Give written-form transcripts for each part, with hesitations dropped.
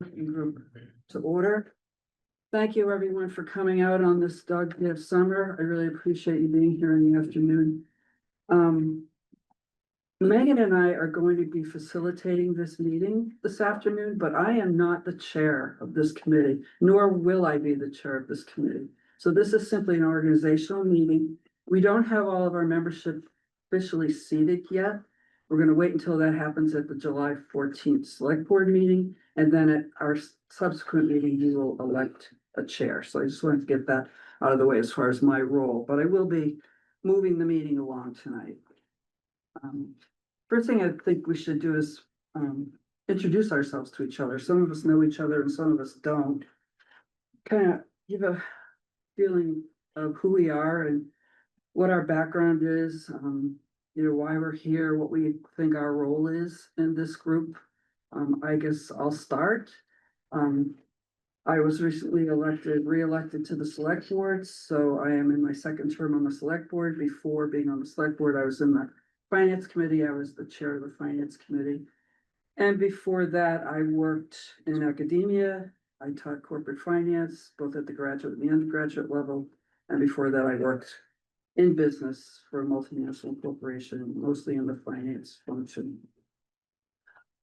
Working group to order. Thank you, everyone, for coming out on this dog day of summer. I really appreciate you being here in the afternoon. Megan and I are going to be facilitating this meeting this afternoon, but I am not the chair of this committee, nor will I be the chair of this committee. So this is simply an organizational meeting. We don't have all of our membership officially seated yet. We're going to wait until that happens at the July 14th select board meeting. And then at our subsequent meeting, you will elect a chair. So I just wanted to get that out of the way as far as my role, but I will be moving the meeting along tonight. First thing I think we should do is introduce ourselves to each other. Some of us know each other and some of us don't. Kind of give a feeling of who we are and what our background is, why we're here, what we think our role is in this group. I guess I'll start. I was recently re-elected to the select board, so I am in my second term on the select board. Before being on the select board, I was in the finance committee. I was the chair of the finance committee. And before that, I worked in academia. I taught corporate finance, both at the graduate and the undergraduate level. And before that, I worked in business for a multinational corporation, mostly in the finance function.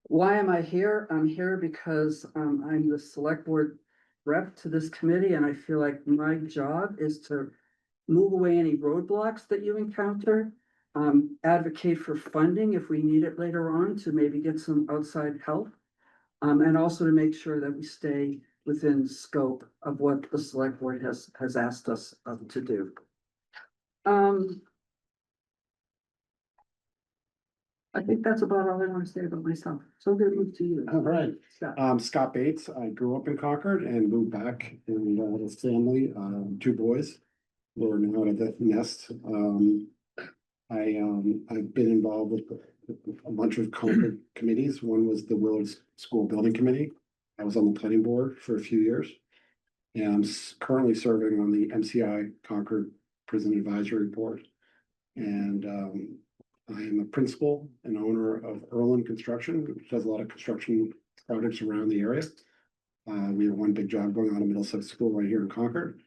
Why am I here? I'm here because I'm the select board rep to this committee, and I feel like my job is to move away any roadblocks that you encounter, advocate for funding if we need it later on to maybe get some outside help, and also to make sure that we stay within scope of what the select board has asked us to do. I think that's about all I want to say about myself. So good to move to you. All right. Scott. Scott Bates. I grew up in Concord and moved back and with family, two boys. We're now out of the nest. I've been involved with a bunch of Concord committees. One was the Willards School Building Committee. I was on the planning board for a few years. And I'm currently serving on the MCI Concord Prison Advisory Board. And I am a principal and owner of Erlin Construction, which does a lot of construction projects around the area. We have one big job going on at Middlesex School right here in Concord.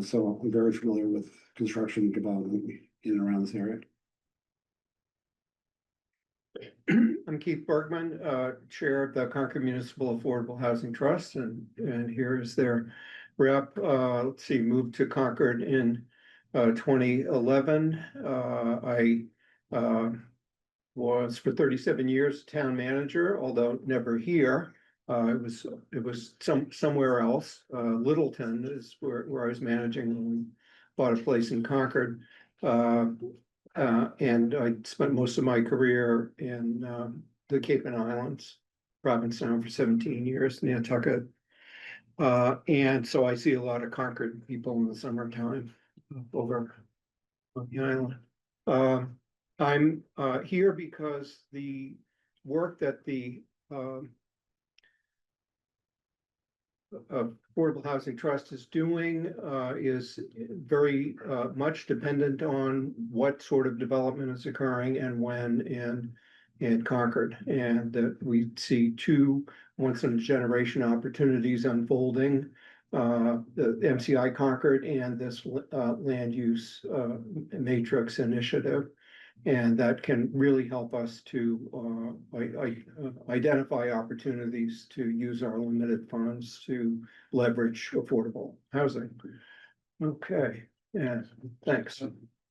So I'm very familiar with construction development in and around this area. I'm Keith Bergman, Chair of the Concord Municipal Affordable Housing Trust, and here is their rep. Let's see, moved to Concord in 2011. I was for 37 years town manager, although never here. It was somewhere else. Littleton is where I was managing when we bought a place in Concord. And I spent most of my career in the Cape and Islands, Provincetown for 17 years, Nantucket. And so I see a lot of Concord people in the summertime over on the island. I'm here because the work that the Affordable Housing Trust is doing is very much dependent on what sort of development is occurring and when in Concord, and that we see two once in a generation opportunities unfolding, the MCI Concord and this land use matrix initiative. And that can really help us to identify opportunities to use our limited funds to leverage affordable housing. Okay, yeah, thanks.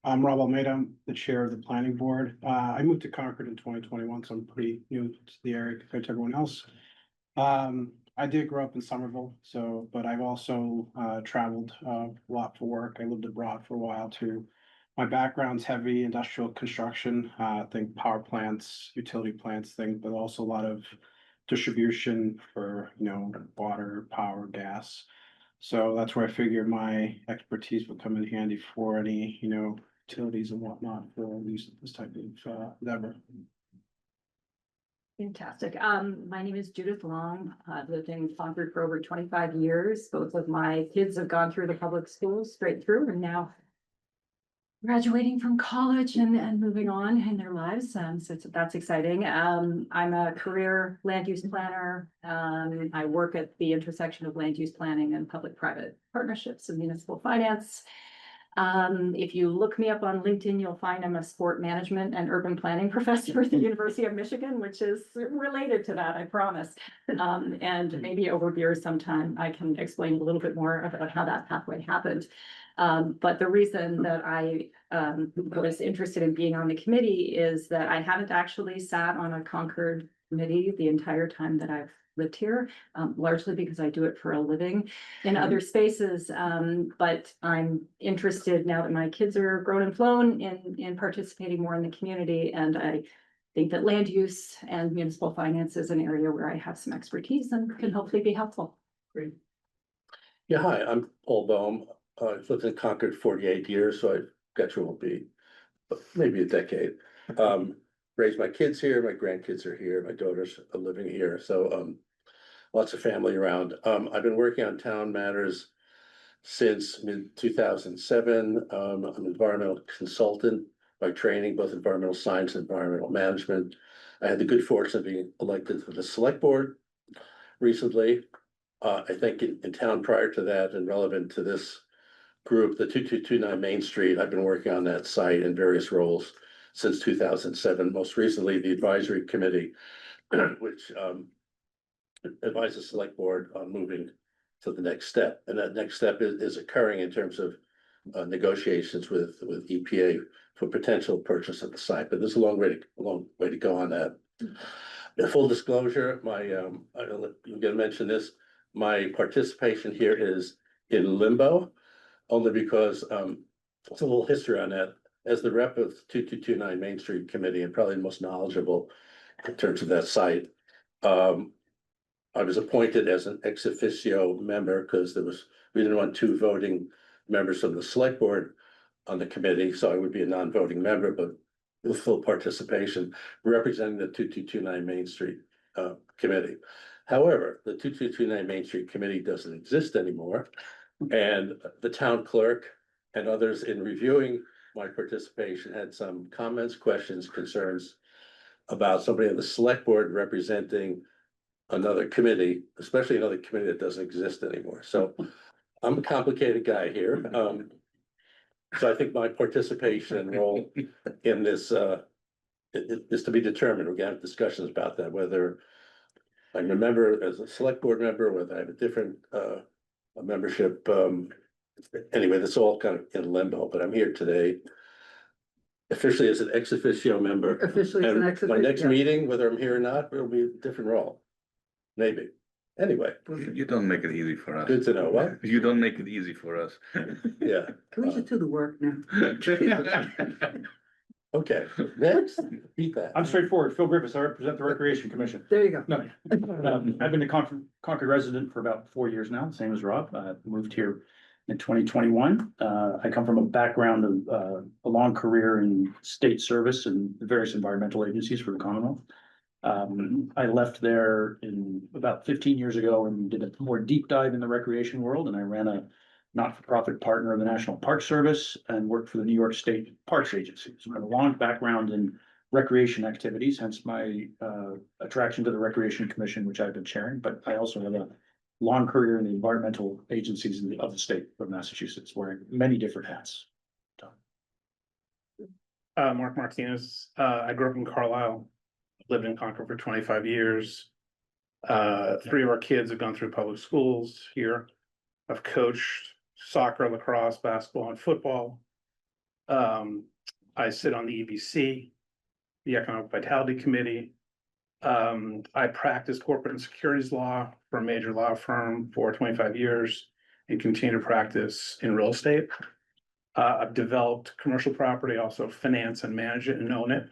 I'm Rob Almeida, I'm the chair of the planning board. I moved to Concord in 2021, so I'm pretty new to the area compared to everyone else. I did grow up in Somerville, but I've also traveled a lot for work. I lived abroad for a while too. My background's heavy industrial construction, I think power plants, utility plants, but also a lot of distribution for, water, power, gas. So that's where I figured my expertise would come in handy for any, utilities and whatnot for this type of endeavor. Fantastic. My name is Judith Long. I've lived in Concord for over 25 years. Both of my kids have gone through the public schools straight through, and now graduating from college and moving on in their lives. So that's exciting. I'm a career land use planner. I work at the intersection of land use planning and public-private partnerships and municipal finance. If you look me up on LinkedIn, you'll find I'm a sport management and urban planning professor at the University of Michigan, which is related to that, I promise. And maybe over beer sometime, I can explain a little bit more about how that pathway happened. But the reason that I was interested in being on the committee is that I haven't actually sat on a Concord committee the entire time that I've lived here, largely because I do it for a living in other spaces. But I'm interested now that my kids are grown and flown in participating more in the community. And I think that land use and municipal finance is an area where I have some expertise and can hopefully be helpful. Great. Yeah, hi, I'm Paul Bohm. I've lived in Concord 48 years, so I bet you won't be, but maybe a decade. Raised my kids here, my grandkids are here, my daughters are living here, so lots of family around. I've been working on town matters since mid-2007. I'm an environmental consultant by training, both environmental science and environmental management. I had the good fortune of being elected to the select board recently. I think in town prior to that and relevant to this group, the 2229 Main Street, I've been working on that site in various roles since 2007, most recently the advisory committee, which advises select board on moving to the next step. And that next step is occurring in terms of negotiations with EPA for potential purchase of the site, but there's a long way to go on that. In full disclosure, I'm gonna mention this, my participation here is in limbo, only because it's a little history on that. As the rep of 2229 Main Street Committee and probably the most knowledgeable in terms of that site, I was appointed as an ex officio member because we didn't want two voting members of the select board on the committee, so I would be a non-voting member, but with full participation representing the 2229 Main Street committee. However, the 2229 Main Street committee doesn't exist anymore, and the town clerk and others in reviewing my participation had some comments, questions, concerns about somebody on the select board representing another committee, especially another committee that doesn't exist anymore. So I'm a complicated guy here. So I think my participation and role in this is to be determined. We're gonna have discussions about that, whether I'm a member as a select board member, whether I have a different a membership. Anyway, that's all kind of in limbo, but I'm here today officially as an ex officio member. Officially, it's an ex And my next officio. meeting, whether I'm here or not, it'll be a different role. Maybe. Anyway, You don't make it easy for us. good to know. What? You don't make it easy for us. Yeah. Can we just do the work now? Okay, next, beat that. I'm straightforward. Phil Griffiths, I represent the Recreation Commission. There you go. No, I've been a Concord resident for about 4 years now, same as Rob. I moved here in 2021. I come from a background of a long career in state service and various environmental agencies for the Commonwealth. I left there in about 15 years ago and did a more deep dive in the recreation world, and I ran a not-for-profit partner of the National Park Service and worked for the New York State Parks Agency. So I have a long background in recreation activities, hence my attraction to the Recreation Commission, which I've been chairing, but I also have a long career in the environmental agencies of the state of Massachusetts, wearing many different hats. Mark Martinez, I grew up in Carlisle, lived in Concord for 25 years. 3 of our kids have gone through public schools here. I've coached soccer, lacrosse, basketball, and football. I sit on the EBC, the Economic Vitality Committee. I practiced corporate and securities law for a major law firm for 25 years and continue to practice in real estate. I've developed commercial property, also finance and manage it and own it.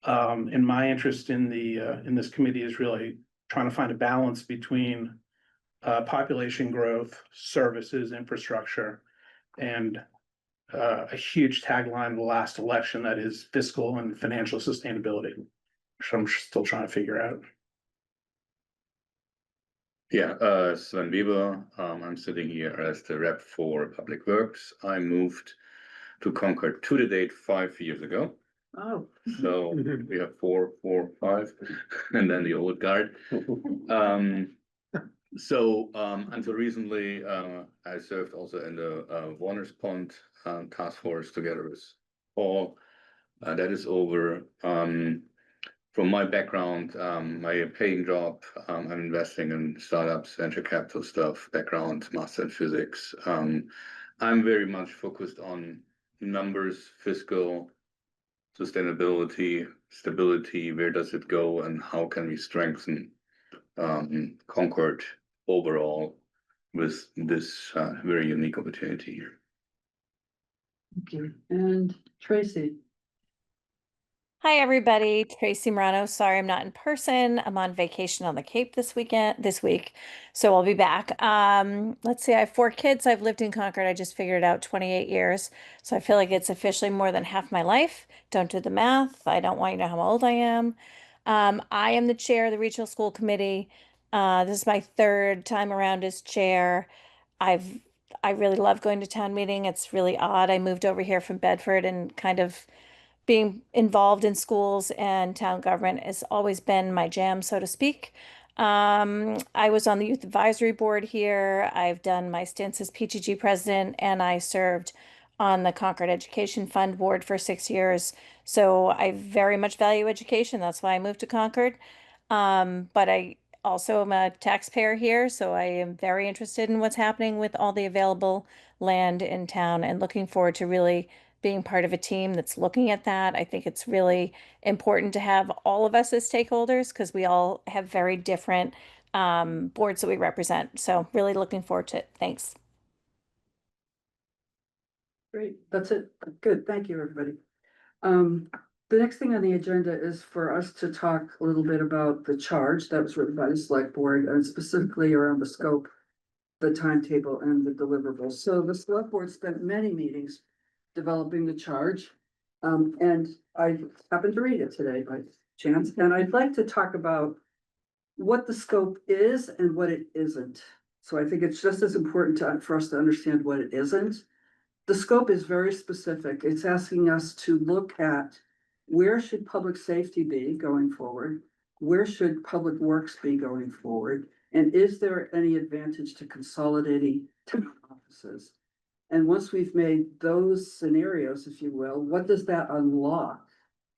And my interest in this committee is really trying to find a balance between population growth, services, infrastructure, and a huge tagline of the last election that is fiscal and financial sustainability, which I'm still trying to figure out. Yeah, Sven Weber, I'm sitting here as the rep for Public Works. I moved to Concord to the date 5 years ago. Oh, So we have four, 5, and then the old guard. Until recently, I served also in the Warner's Pond task force together with Paul. That is over. From my background, my paying job, I'm investing in startups, venture capital stuff, background, master in physics. I'm very much focused on numbers, fiscal, sustainability, stability, where does it go, and how can we strengthen Concord overall with this very unique opportunity here. thank you. And Tracy, Hi, everybody. Tracy Morano. Sorry, I'm not in person. I'm on vacation on the Cape this week, so I'll be back. Let's see. I have 4 kids. I've lived in Concord. I just figured it out, 28 years. So I feel like it's officially more than half my life. Don't do the math. I don't want you to know how old I am. I am the chair of the Regional School Committee. This is my 3rd time around as chair. I really love going to town meeting. It's really odd. I moved over here from Bedford and kind of being involved in schools and town government has always been my jam, so to speak. I was on the youth advisory board here. I've done my stints as PGG president, and I served on the Concord Education Fund board for 6 years. So I very much value education. That's why I moved to Concord. But I also am a taxpayer here, so I am very interested in what's happening with all the available land in town and looking forward to really being part of a team that's looking at that. I think it's really important to have all of us as stakeholders because we all have very different boards that we represent. So really looking forward to it. Thanks. great, that's it. Good, thank you, everybody. The next thing on the agenda is for us to talk a little bit about the charge that was written by the select board and specifically around the scope, the timetable and the deliverables. So the select board spent many meetings developing the charge. And I happened to read it today by chance, and I'd like to talk about what the scope is and what it isn't. So I think it's just as important for us to understand what it isn't. The scope is very specific. It's asking us to look at where should public safety be going forward? Where should public works be going forward? And is there any advantage to consolidating town offices? And once we've made those scenarios, if you will, what does that unlock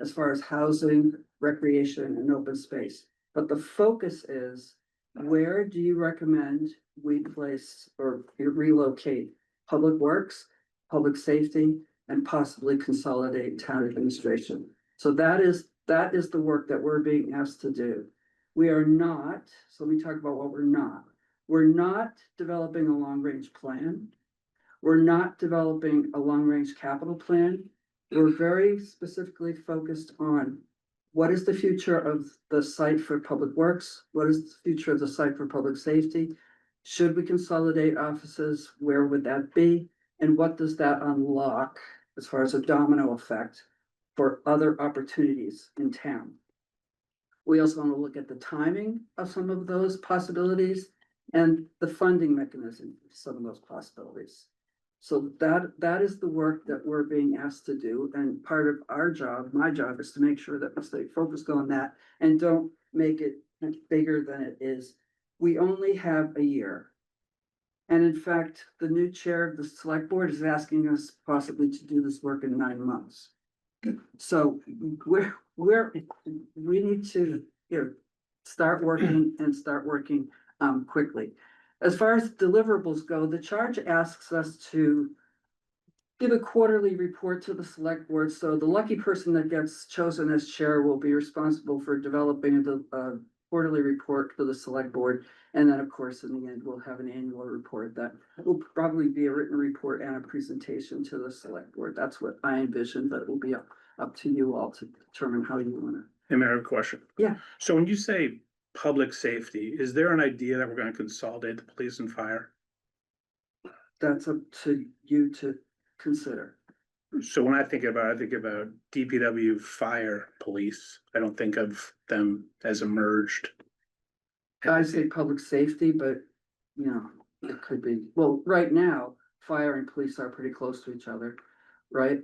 as far as housing, recreation, and open space? But the focus is, where do you recommend we place or relocate public works, public safety, and possibly consolidate town administration? So that is the work that we're being asked to do. We are not, so let me talk about what we're not. We're not developing a long-range plan. We're not developing a long-range capital plan. We're very specifically focused on what is the future of the site for public works? What is the future of the site for public safety? Should we consolidate offices? Where would that be? And what does that unlock as far as a domino effect for other opportunities in town? We also want to look at the timing of some of those possibilities and the funding mechanism of some of those possibilities. So that is the work that we're being asked to do, and part of our job, my job, is to make sure that we stay focused on that and don't make it bigger than it is. We only have a year. And in fact, the new chair of the select board is asking us possibly to do this work in 9 months. So we need to, start working quickly. As far as deliverables go, the charge asks us to give a quarterly report to the select board. So the lucky person that gets chosen as chair will be responsible for developing the quarterly report for the select board. And then, of course, in the end, we'll have an annual report that will probably be a written report and a presentation to the select board. That's what I envision, but it will be up to you all to determine how you want to. Hey, Mayor, I have a question. Yeah. So when you say public safety, is there an idea that we're gonna consolidate the police and fire? That's up to you to consider. So when I think about DPW, fire, police, I don't think of them as merged. I say public safety, but it could be, well, right now, fire and police are pretty close to each other. right?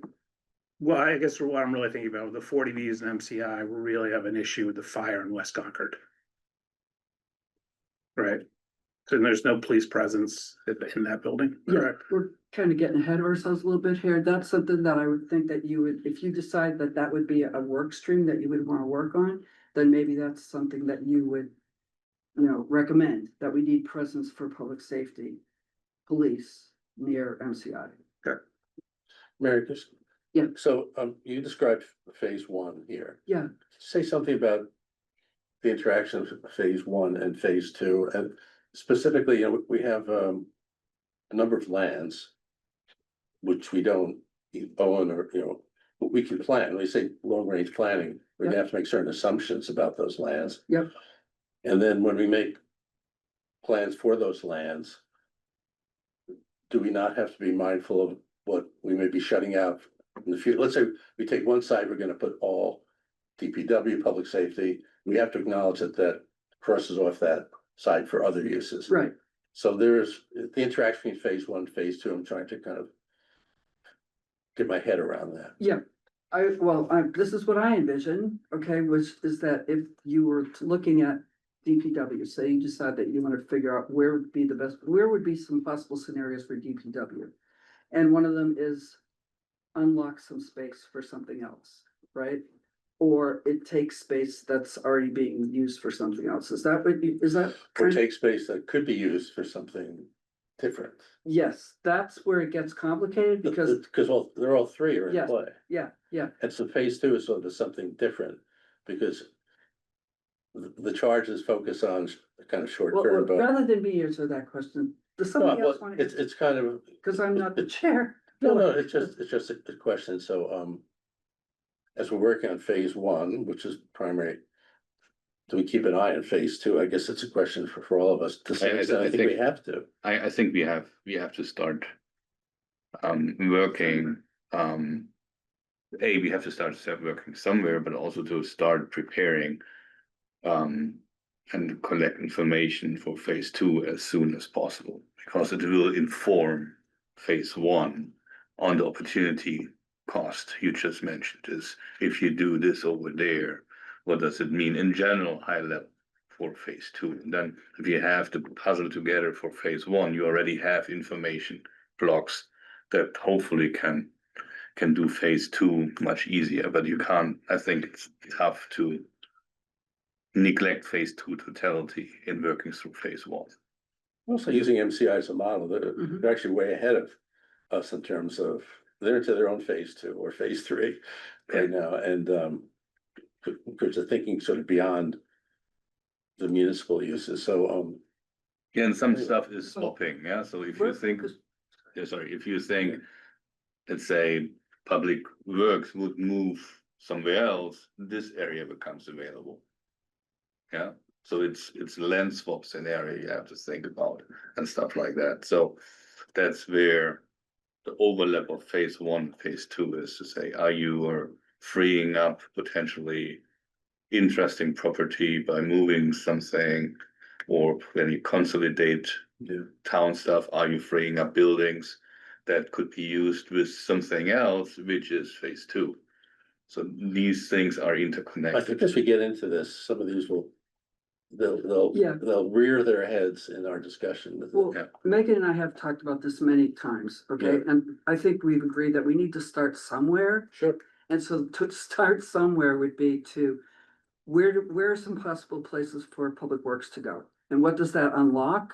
Well, I guess what I'm really thinking about, with the 40Bs and MCI, we really have an issue with the fire in West Concord. Right? So there's no police presence in that building, Yeah, correct? we're kind of getting ahead of ourselves a little bit here. That's something that I would think that you would, if you decide that that would be a work stream that you would want to work on, then maybe that's something that you would, recommend, that we need presence for public safety, police near MCI. Mary, just. Yeah. So, you described phase one here. Yeah. Say something about the interaction of phase one and phase two, and specifically, we have, a number of lands which we don't own or, we can plan. When we say long-range planning, we're gonna have to make certain assumptions about those lands. Yep. And then when we make plans for those lands, do we not have to be mindful of what we may be shutting out in the future? Let's say we take one side, we're gonna put all DPW, public safety. We have to acknowledge that that crosses off that side for other uses. Right. So there's the interaction between phase one, phase two. I'm trying to kind of get my head around that. Yeah, this is what I envision, okay, which is that if you were looking at DPW, say you decide that you want to figure out where would be some possible scenarios for DPW. And one of them is unlock some space for something else, right? Or it takes space that's already being used for something else. Is that what you, is that? Or take space that could be used for something different. Yes, that's where it gets complicated because, Because they're all three are in Yes. play. yeah, And so phase two is sort of something different because the charges focus on kind of short well, term, but. rather than me answer that question, does No, somebody else well, want to? it's kind of, Because I'm not the chair. no, it's just a question. So, as we're working on phase one, which is primary, do we keep an eye on phase two? I guess it's a question for all of us. To some extent, I think we have to. I think we have to start working, we have to start working somewhere, but also to start preparing and collect information for phase two as soon as possible, because it will inform phase one on the opportunity cost you just mentioned. Is if you do this over there, what does it mean in general, high level, for phase two? And then if you have to puzzle together for phase one, you already have information blocks that hopefully can do phase two much easier. But you can't, I think it's tough to neglect phase two totality in working through phase one. Also using MCI as a model, they're actually way ahead of us in terms of, they're into their own phase two or phase three right now, and because they're thinking sort of beyond the municipal uses, so Yeah, and some stuff is swapping, yeah, so if you think, if you think, let's say, public works would move somewhere else, this area becomes available. Yeah, so it's land swap scenario you have to think about and stuff like that, so that's where the overlap of phase one, phase two is to say, are you freeing up potentially interesting property by moving something, or when you consolidate the town stuff, are you freeing up buildings that could be used with something else, which is phase two? So these things are I interconnected. think as we get into this, some of these they'll rear their heads in our discussion. Well, Yeah. Megan and I have talked about this many times, okay? Yeah. And I think we've agreed that we need to start somewhere. Sure. And so to start somewhere would be to, where are some possible places for public works to go? And what does that unlock?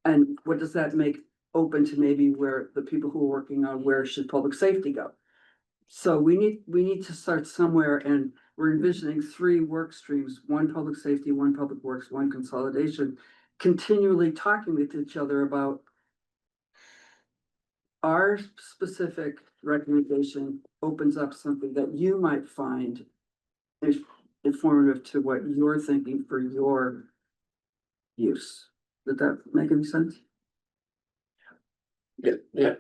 And what does that make open to maybe where the people who are working on where should public safety go? So we need to start somewhere, and we're envisioning 3 work streams, 1 public safety, 1 public works, 1 consolidation, continually talking with each other about our specific recommendation opens up something that you might find informative to what you're thinking for your use. Did that make any sense? Yeah.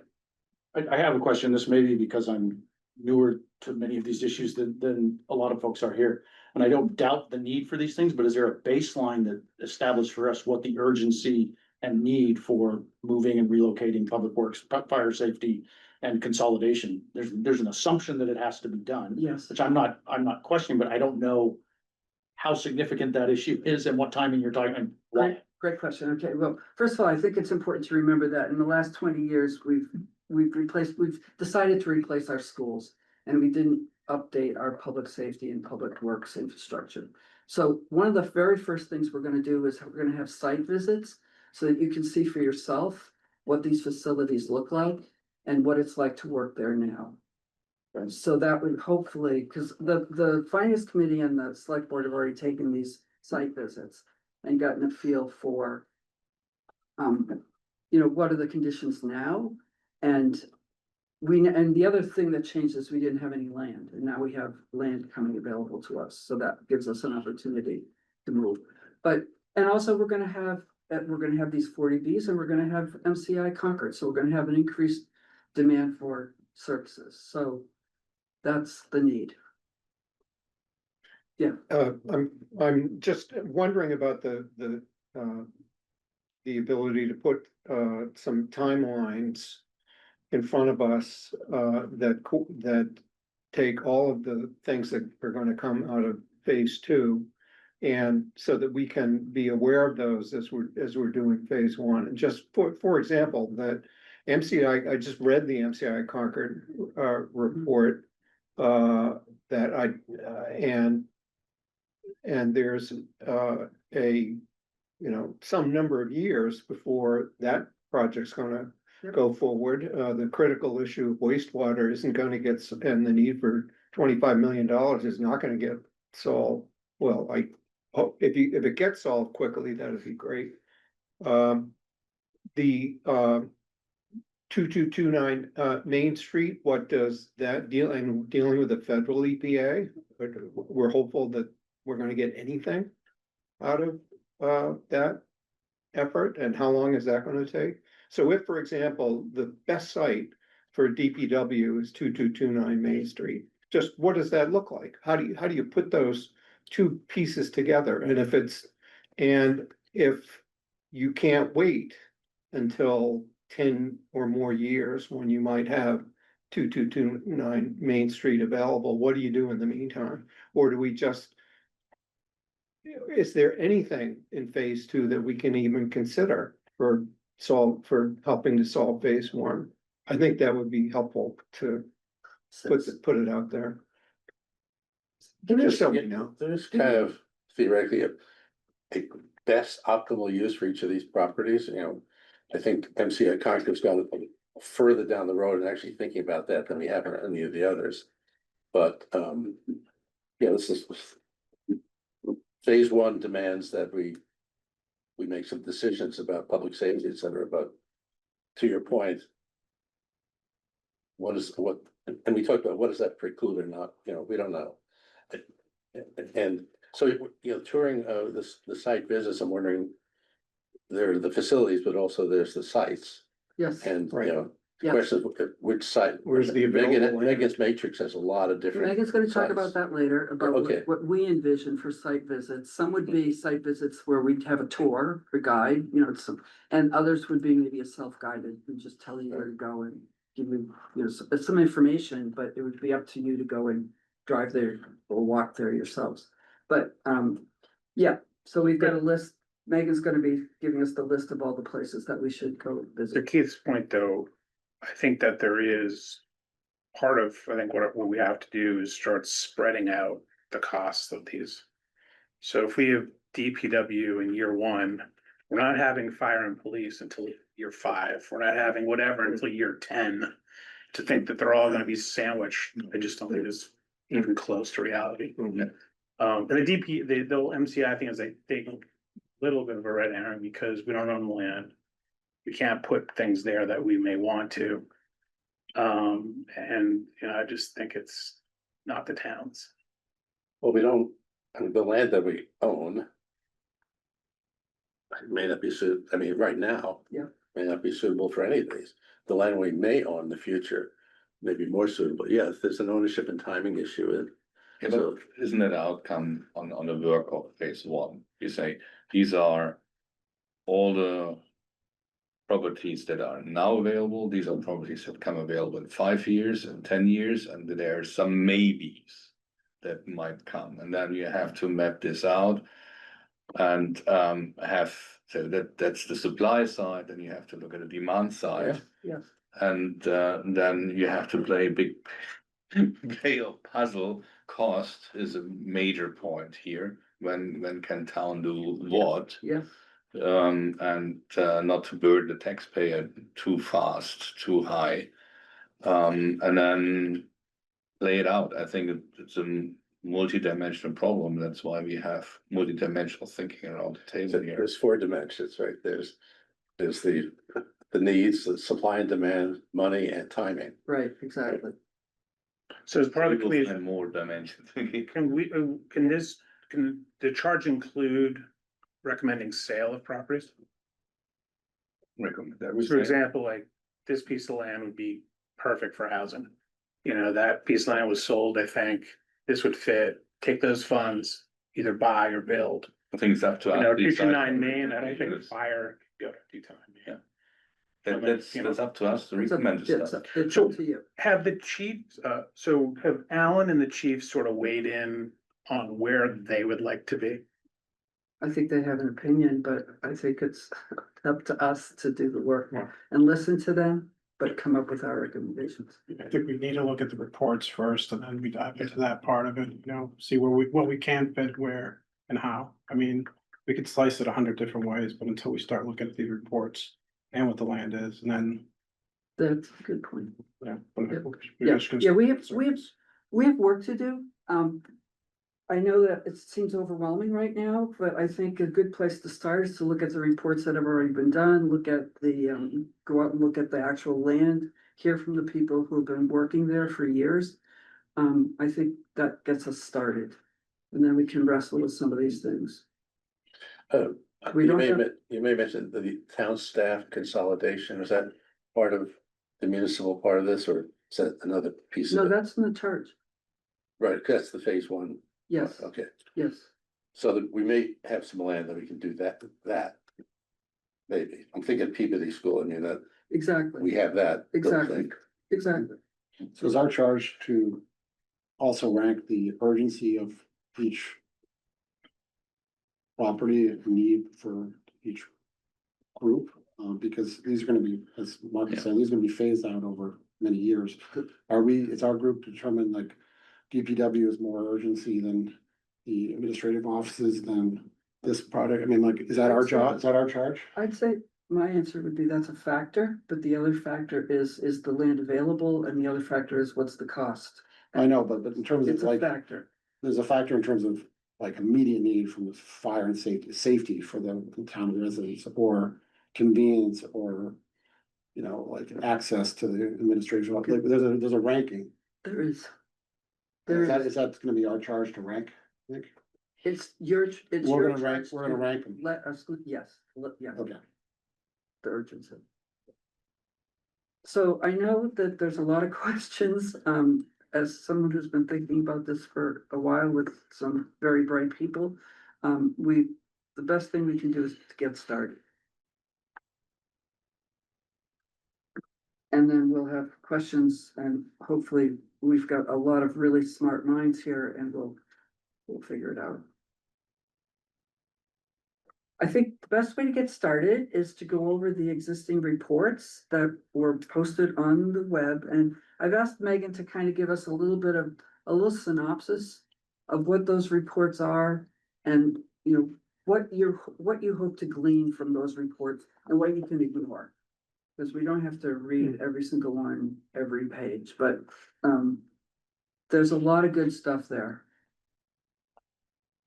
I have a question. This may be because I'm newer to many of these issues than a lot of folks are here. And I don't doubt the need for these things, but is there a baseline that established for us what the urgency and need for moving and relocating public works, fire safety and consolidation. There's an assumption that it has to be done, Yes. which I'm not questioning, but I don't know how significant that issue is and what timing you're talking and why. Great question. Okay, well, first of all, I think it's important to remember that in the last 20 years, we've decided to replace our schools. And we didn't update our public safety and public works infrastructure. So one of the very first things we're gonna do is we're gonna have site visits so that you can see for yourself what these facilities look like and what it's like to work there now. And so that would hopefully, because the finance committee and the select board have already taken these site visits and gotten a feel for what are the conditions now? And the other thing that changed is we didn't have any land, and now we have land coming available to us, so that gives us an opportunity to move. And also, we're gonna have these 40Bs, and we're gonna have MCI Concord, so we're gonna have an increased demand for services, so that's the need. I'm just wondering about the ability to put, some timelines in front of us, that take all of the things that are gonna come out of phase two. And so that we can be aware of those as we're doing phase one. And just for example, that MCI, I just read the MCI Concord, report, and there's, some number of years before that project's gonna go forward. The critical issue of wastewater isn't gonna get, and the need for $25 million is not gonna get solved. Well, I hope if it gets solved quickly, that'd be great. The 2229 Main Street, what does that dealing with the federal EPA? We're hopeful that we're gonna get anything out of that effort, and how long is that gonna take? So if, for example, the best site for DPW is 2229 Main Street, just what does that look like? How do you put those two pieces together? And if you can't wait until 10 or more years when you might have 2229 Main Street available, what do you do in the meantime? Or do we just, is there anything in phase two that we can even consider for helping to solve phase one? I think that would be helpful to put it out there. Just so we know. There's kind of theoretically a best optimal use for each of these properties, I think MCI Concord's gone further down the road and actually thinking about that than we have on any of the others. But, this is phase one demands that we make some decisions about public safety, et cetera, but to your point, and we talked about what does that preclude or not, we don't know. And so, touring the site visits, I'm wondering, there are the facilities, but also there's the sites. Yes. And, Right. the question of which site. Where's the available land? Megan's matrix has a lot of different. Megan's gonna talk about sites. that later, about Okay. what we envision for site visits. Some would be site visits where we'd have a tour, a guide, and others would be maybe a self-guided, and just tell you where to go and give you, some information, but it would be up to you to go and drive there or walk there yourselves. But, so we've got a list. Megan's gonna be giving us the list of all the places that we should go To visit. Keith's point, though, I think that there is part of, I think what we have to do is start spreading out the costs of these. So if we have DPW in year one, we're not having fire and police until year 5. We're not having whatever until year 10. To think that they're all gonna be sandwiched, I just don't think is even close to reality. And the MCI, I think is a little bit of a red herring because we don't own the land. We can't put things there that we may want to. I just think it's not the towns. Well, the land that we own may not be right now. Yeah. May not be suitable for any of these. The land we may own in the future may be more suitable. Yes, there's an ownership and timing issue. Yeah, but isn't it outcome on the work of phase one? You say, these are all the properties that are now available. These are properties that come available in 5 years and 10 years, and there are some maybes that might come, and then you have to map this out. And so that's the supply side, and you have to look at the demand side. Yes. And then you have to play a big play of puzzle. Cost is a major point here. When can town do what? Yes. And not to burden the taxpayer too fast, too high. And then lay it out. I think it's a multi-dimensional problem. That's why we have multi-dimensional thinking around the So table here. there's 4 dimensions, right? There's the needs, the supply and demand, money and timing. Right, exactly. So as part of the We'll committee, find more dimension thinking. can the charge include recommending sale of properties? Recommend that. For example, like this piece of land would be perfect for housing. You know, that piece of land was sold, I think, this would fit, take those funds, either buy or build. I think it's up to You us. know, to future decide. 9 Main, I don't think a buyer could go to future 9 Main. That's up to us to It's up, recommend it's this up stuff. it's up to you. Have the chiefs, so have Alan and the chiefs sort of weighed in on where they would like to be? I think they have an opinion, but I think it's up to us to do the work Yeah. and listen to them, but come up with our recommendations. I think we need to look at the reports first and then we dive into that part of it, you know, see what we can fit where and how. I mean, we could slice it 100 different ways, but until we start looking at the reports and what the land is, and then, That's a good point. yeah. Yeah, we have work to do. I know that it seems overwhelming right now, but I think a good place to start is to look at the reports that have already been done, look at the, go out and look at the actual land, hear from the people who have been working there for years. I think that gets us started. And then we can wrestle with some of these things. We You don't may, have- you may mention the town staff consolidation. Is that part of the municipal part of this, or is that another piece No, of it? that's in the charge. Right, 'cause that's the phase 1. Yes, Okay, yes. so that we may have some land that we can do that. Maybe, I'm thinking Peabody School, I mean, that, Exactly, we have that. built exactly, in. exactly. So is our charge to also rank the urgency of each property need for each group? Because these are gonna be, as Mark said, these are gonna be phased out over many years. Is our group determined like DPW is more urgency than the administrative offices than this product? I mean, like, is that our job? Is that our charge? I'd say my answer would be that's a factor, but the other factor is the land available, and the other factor is what's the cost? I know, but in terms of It's a like, factor. there's a factor in terms of like immediate need from the fire and safety for the town residents, or convenience, or, you know, like access to the administration. Like, there's a ranking. There is. Is that gonna be our charge to rank, Nick? It's your. We're gonna rank them. Let us, yes, yeah. Okay. The urgency. So I know that there's a lot of questions, as someone who's been thinking about this for a while with some very bright people. The best thing we can do is to get started. And then we'll have questions, and hopefully we've got a lot of really smart minds here, and we'll figure it out. I think the best way to get started is to go over the existing reports that were posted on the web, and I've asked Megan to kind of give us a little synopsis of what those reports are, and, you know, what you hope to glean from those reports and what you can ignore. Because we don't have to read every single one, every page, but, there's a lot of good stuff there.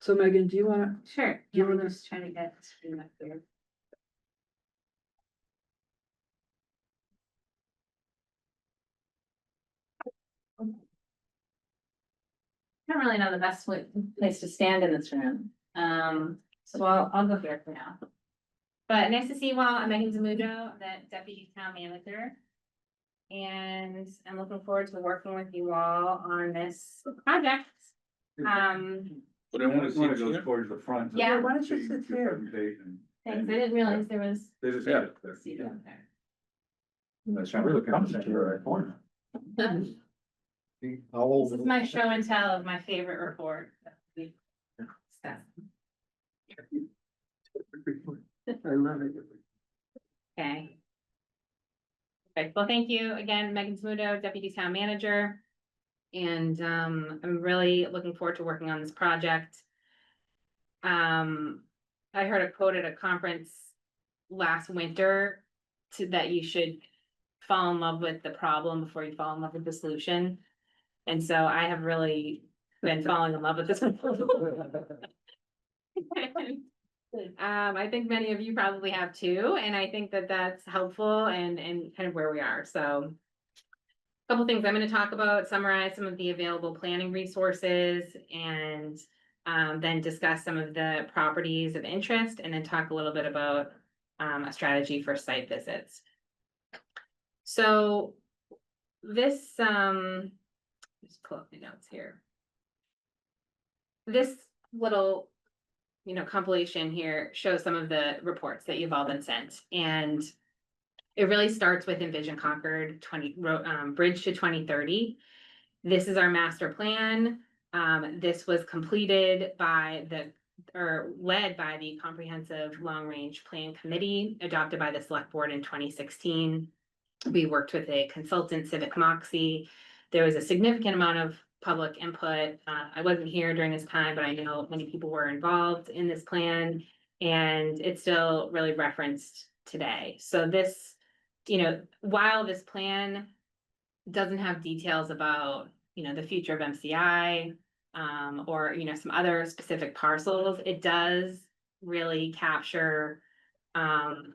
So Megan, do you wanna? Sure, You yeah, I'm wanna- just trying to get the screen up there. I don't really know the best place to stand in this room, so I'll go here for now. But nice to see you all. I'm Megan Zamudo, the deputy town manager. And I'm looking forward to working with you all on this project. But I wanna see those towards the front. Yeah. Why don't you sit here? Thanks, I didn't realize there was. Yeah. a seat over there. That's not really coming to our corner. This How old? is my show and tell of my favorite report. that we discussed. I love it. Okay. Perfect. Well, thank you again, Megan Smudo, Deputy Town Manager. And I'm really looking forward to working on this project. I heard a quote at a conference last winter that you should fall in love with the problem before you fall in love with the solution. And so I have really been falling in love with this. I think many of you probably have too, and I think that that's helpful and kind of where we are, so. Couple things I'm gonna talk about, summarize some of the available planning resources and then discuss some of the properties of interest and then talk a little bit about a strategy for site visits. So this, just pull up the notes here. This little, compilation here shows some of the reports that you've all been sent, and it really starts with Envision Concord Bridge to 2030. This is our master plan. This was completed by led by the Comprehensive Long Range Plan Committee, adopted by the Select Board in 2016. We worked with a consultant, Civic Moxie. There was a significant amount of public input. I wasn't here during this time, but I know many people were involved in this plan, and it's still really referenced today. So this, while this plan doesn't have details about, the future of MCI, or, some other specific parcels, it does really capture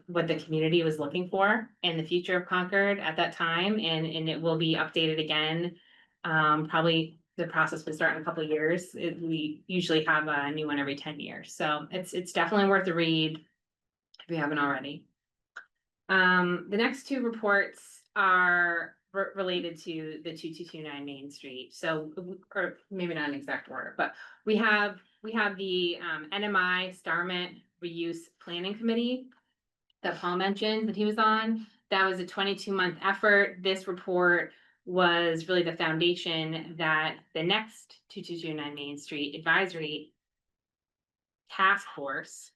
what the community was looking for in the future of Concord at that time, and it will be updated again. Probably the process will start in a couple of years. We usually have a new one every 10 years, so it's definitely worth a read if you haven't already. The next two reports are related to the 2229 Main Street. So, or maybe not in exact order, but we have the NMI Starmet Reuse Planning Committee that Paul mentioned that he was on. That was a 22-month effort. This report was really the foundation that the next 2229 Main Street Advisory Task Force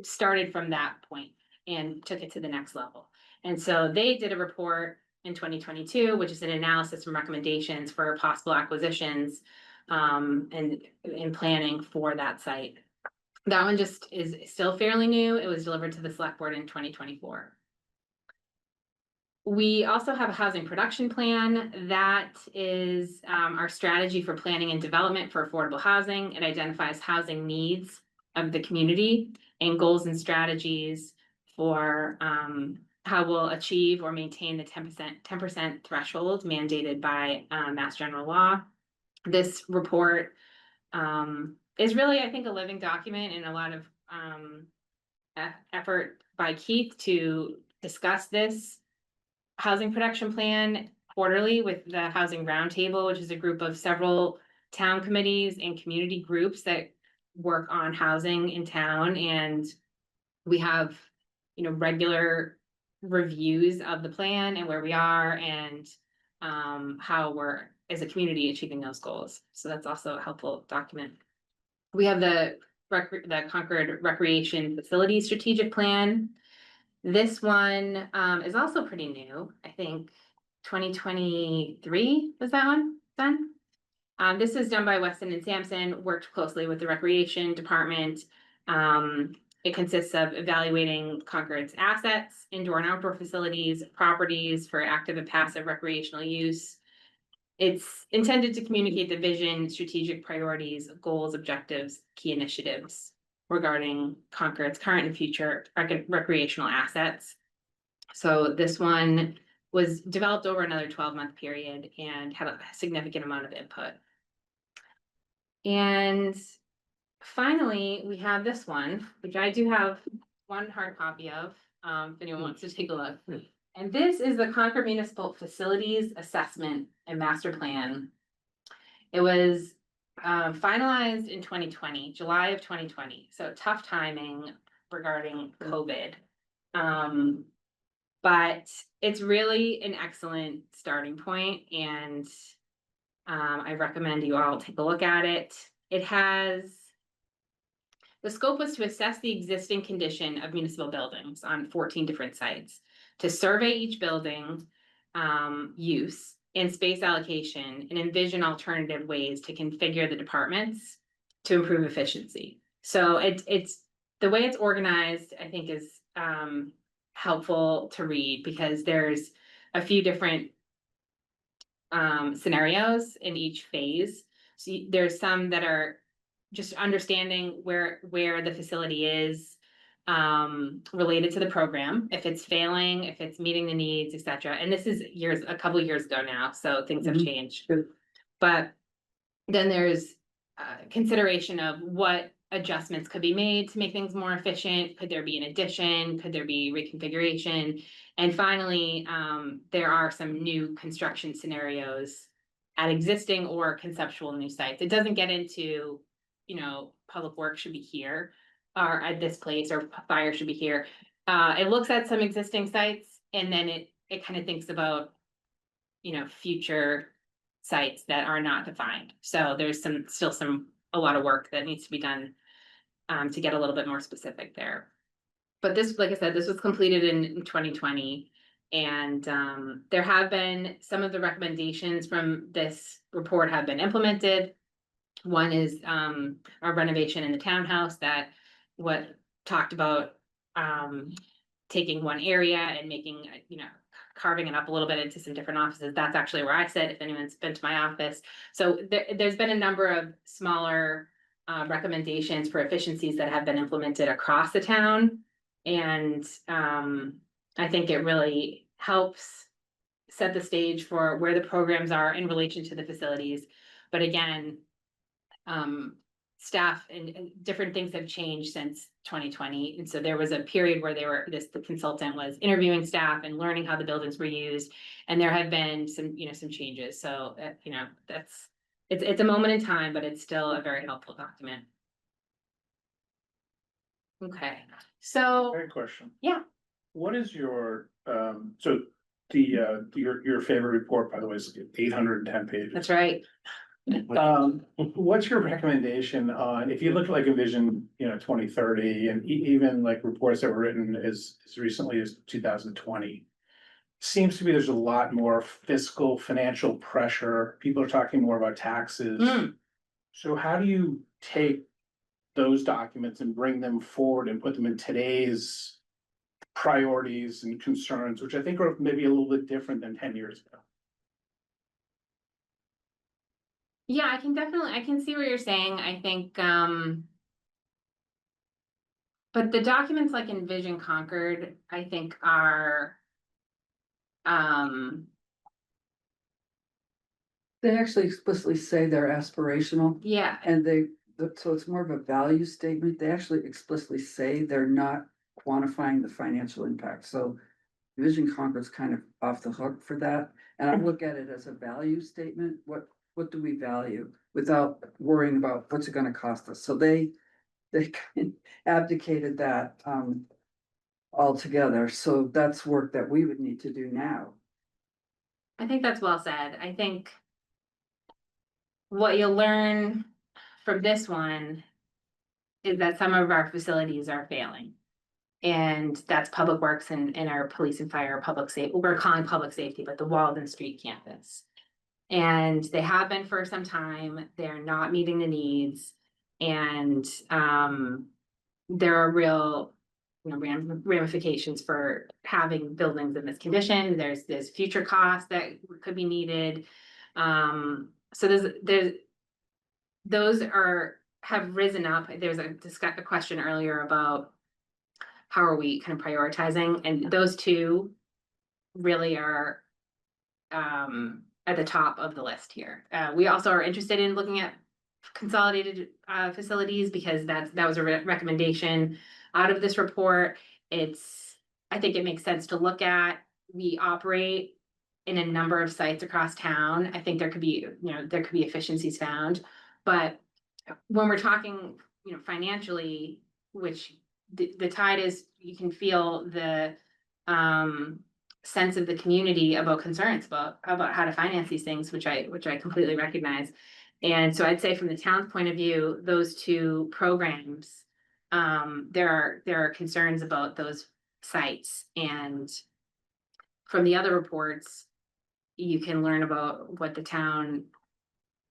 started from that point and took it to the next level. And so they did a report in 2022, which is an analysis and recommendations for possible acquisitions and in planning for that site. That one just is still fairly new. It was delivered to the Select Board in 2024. We also have a housing production plan. That is our strategy for planning and development for affordable housing. It identifies housing needs of the community and goals and strategies for how we'll achieve or maintain the 10% threshold mandated by Mass General Law. This report is really, I think, a living document and a lot of effort by Keith to discuss this housing production plan quarterly with the Housing Roundtable, which is a group of several town committees and community groups that work on housing in town. And we have, regular reviews of the plan and where we are and how we're, as a community, achieving those goals. So that's also a helpful document. We have the Concord Recreation Facility Strategic Plan. This one is also pretty new. I think 2023 was that one done. This is done by Weston and Sampson, worked closely with the Recreation Department. It consists of evaluating Concord's assets, indoor and outdoor facilities, properties for active and passive recreational use. It's intended to communicate the vision, strategic priorities, goals, objectives, key initiatives regarding Concord's current and future recreational assets. So this one was developed over another 12-month period and had a significant amount of input. And finally, we have this one, which I do have one hard copy of, if anyone wants to take a look. And this is the Concord Municipal Facilities Assessment and Master Plan. It was finalized in 2020, July of 2020, so tough timing regarding COVID. But it's really an excellent starting point, and I recommend you all take a look at it. It has, the scope was to assess the existing condition of municipal buildings on 14 different sites, to survey each building use and space allocation, and envision alternative ways to configure the departments to improve efficiency. So it's the way it's organized, I think, is helpful to read, because there's a few different scenarios in each phase. So there's some that are just understanding where the facility is related to the program, if it's failing, if it's meeting the needs, etc. And this is a couple of years ago now, so things have changed. Good. But then there's consideration of what adjustments could be made to make things more efficient. Could there be an addition? Could there be reconfiguration? And finally, there are some new construction scenarios at existing or conceptual new sites. It doesn't get into, public works should be here, or at this place, or fire should be here. It looks at some existing sites, and then it kind of thinks about, future sites that are not defined. So there's still a lot of work that needs to be done to get a little bit more specific there. But this, like I said, this was completed in 2020. And there have been some of the recommendations from this report have been implemented. One is our renovation in the townhouse that talked about taking one area and making, carving it up a little bit into some different offices. That's actually where I sit, if anyone's been to my office. So there's been a number of smaller recommendations for efficiencies that have been implemented across the town. And I think it really helps set the stage for where the programs are in relation to the facilities. But again, staff and different things have changed since 2020. And so there was a period where the consultant was interviewing staff and learning how the buildings were used. And there have been some changes. So, it's a moment in time, but it's still a very helpful document. Okay, so. Great question. Yeah. What is your, your favorite report, by the way, is 810 pages. That's right. What's your recommendation on, if you look like Envision, 2030, and even like reports that were written as recently as 2020? Seems to be there's a lot more fiscal financial pressure. People are talking more about taxes. So how do you take those documents and bring them forward and put them in today's priorities and concerns, which I think are maybe a little bit different than 10 years ago? Yeah, I can see what you're saying. I think, but the documents like Envision Concord, I think are, They actually explicitly say they're aspirational, yeah, and so it's more of a value statement. They actually explicitly say they're not quantifying the financial impact. So Vision Concord's kind of off the hook for that. And I look at it as a value statement. What do we value without worrying about what's it gonna cost us? So they kind of abdicated that altogether. So that's work that we would need to do now. I think that's well said. I think what you'll learn from this one is that some of our facilities are failing. And that's Public Works and our police and fire, public safety, we're calling public safety, but the Walden Street campus. And they have been for some time. They're not meeting the needs. And there are real ramifications for having buildings in this condition. There's future costs that could be needed. So those have risen up. There's a question earlier about how are we kind of prioritizing, and those two really are at the top of the list here. We also are interested in looking at consolidated facilities, because that was a recommendation out of this report. I think it makes sense to look at. We operate in a number of sites across town. I think there could be efficiencies found. But when we're talking, you know, financially, which the tide is, you can feel the sense of the community about concerns about how to finance these things, which I completely recognize. And so I'd say from the town's point of view, those two programs, there are concerns about those sites. And from the other reports, you can learn about what the town,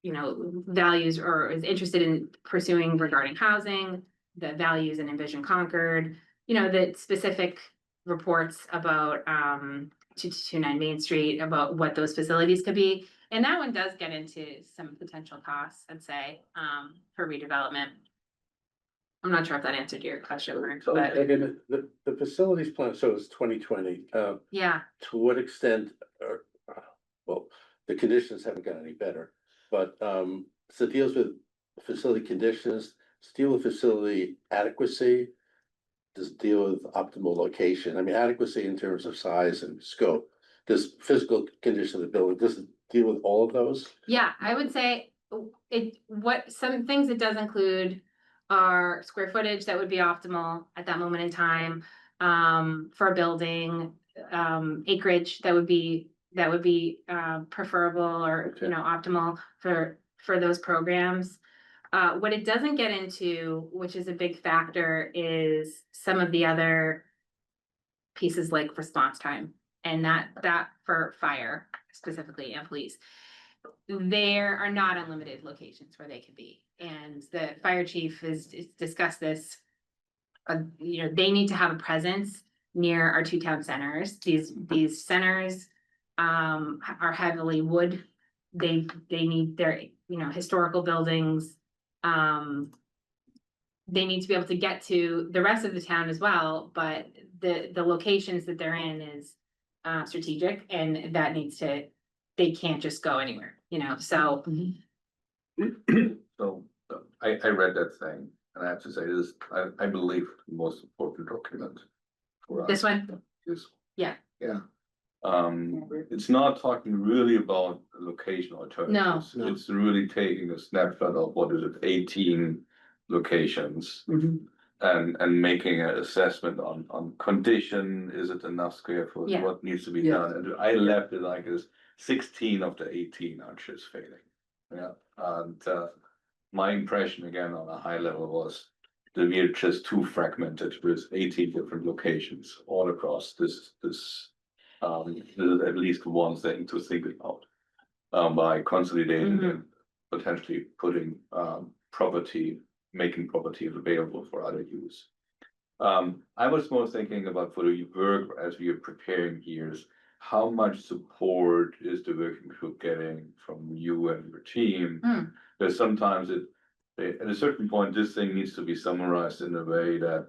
you know, values or is interested in pursuing regarding housing, the values in Envision Concord, you know, the specific reports about 2229 Main Street, about what those facilities could be. And that one does get into some potential costs, I'd say, for redevelopment. I'm not sure if that answered your question, Mark, So but again, the facilities plan, so it's 2020, yeah, to what extent are, well, the conditions haven't got any better, but, so it deals with facility conditions, does it deal with facility adequacy? Does it deal with optimal location? I mean, adequacy in terms of size and scope, does physical condition of the building, does it deal with all of those? yeah, I would say some things it does include are square footage that would be optimal at that moment in time, for a building, acreage that would be preferable or, you know, optimal for those programs. What it doesn't get into, which is a big factor, is some of the other pieces like response time, and that for fire specifically and police. There are not unlimited locations where they can be, and the fire chief has discussed this. You know, they need to have a presence near our two town centers. These centers are heavily wood. They need their, you know, historical buildings. They need to be able to get to the rest of the town as well, but the locations that they're in is strategic, and that needs to, they can't just go anywhere, you know, so. So I read that thing, and I have to say this, I believe the most important document for us. This one, Is, yeah, yeah. It's not talking really about location alternatives. No. It's really taking a snapshot of what is it, 18 locations. And making an assessment on condition, is it enough square foot, Yeah. what needs to be Yeah. done, and I left it like this, 16 of the 18 are just failing. Yeah, and my impression again on a high level was that we are just too fragmented with 18 different locations all across this there's at least one thing to think about. By consolidating and potentially putting making property available for other use. I was more thinking about for the work as we are preparing here is how much support is the working group getting from you and your team? Because sometimes at a certain point, this thing needs to be summarized in a way that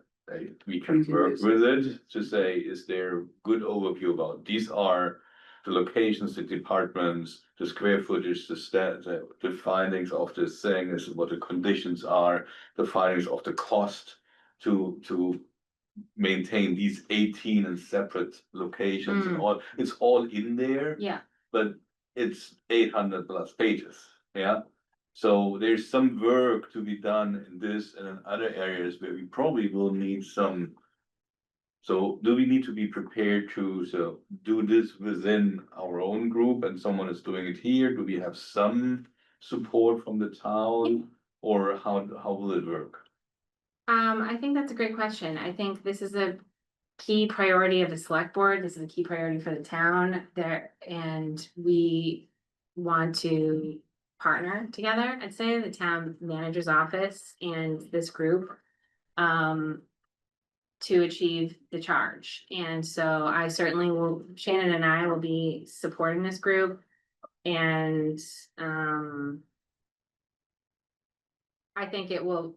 we can work with it to say, is there a good overview about these are the locations, the departments, the square footage, the findings of this thing, this is what the conditions are, the findings of the cost to maintain these 18 and separate locations and all, it's all in there. yeah, But it's 800 plus pages, yeah? So there's some work to be done in this and in other areas where we probably will need some. So do we need to be prepared to do this within our own group and someone is doing it here? Do we have some support from the town or how will it work? I think that's a great question. I think this is a key priority of the select board. This is a key priority for the town there, and we want to partner together, I'd say, the town manager's office and this group to achieve the charge. And so I certainly will, Shannon and I will be supporting this group. And I think it will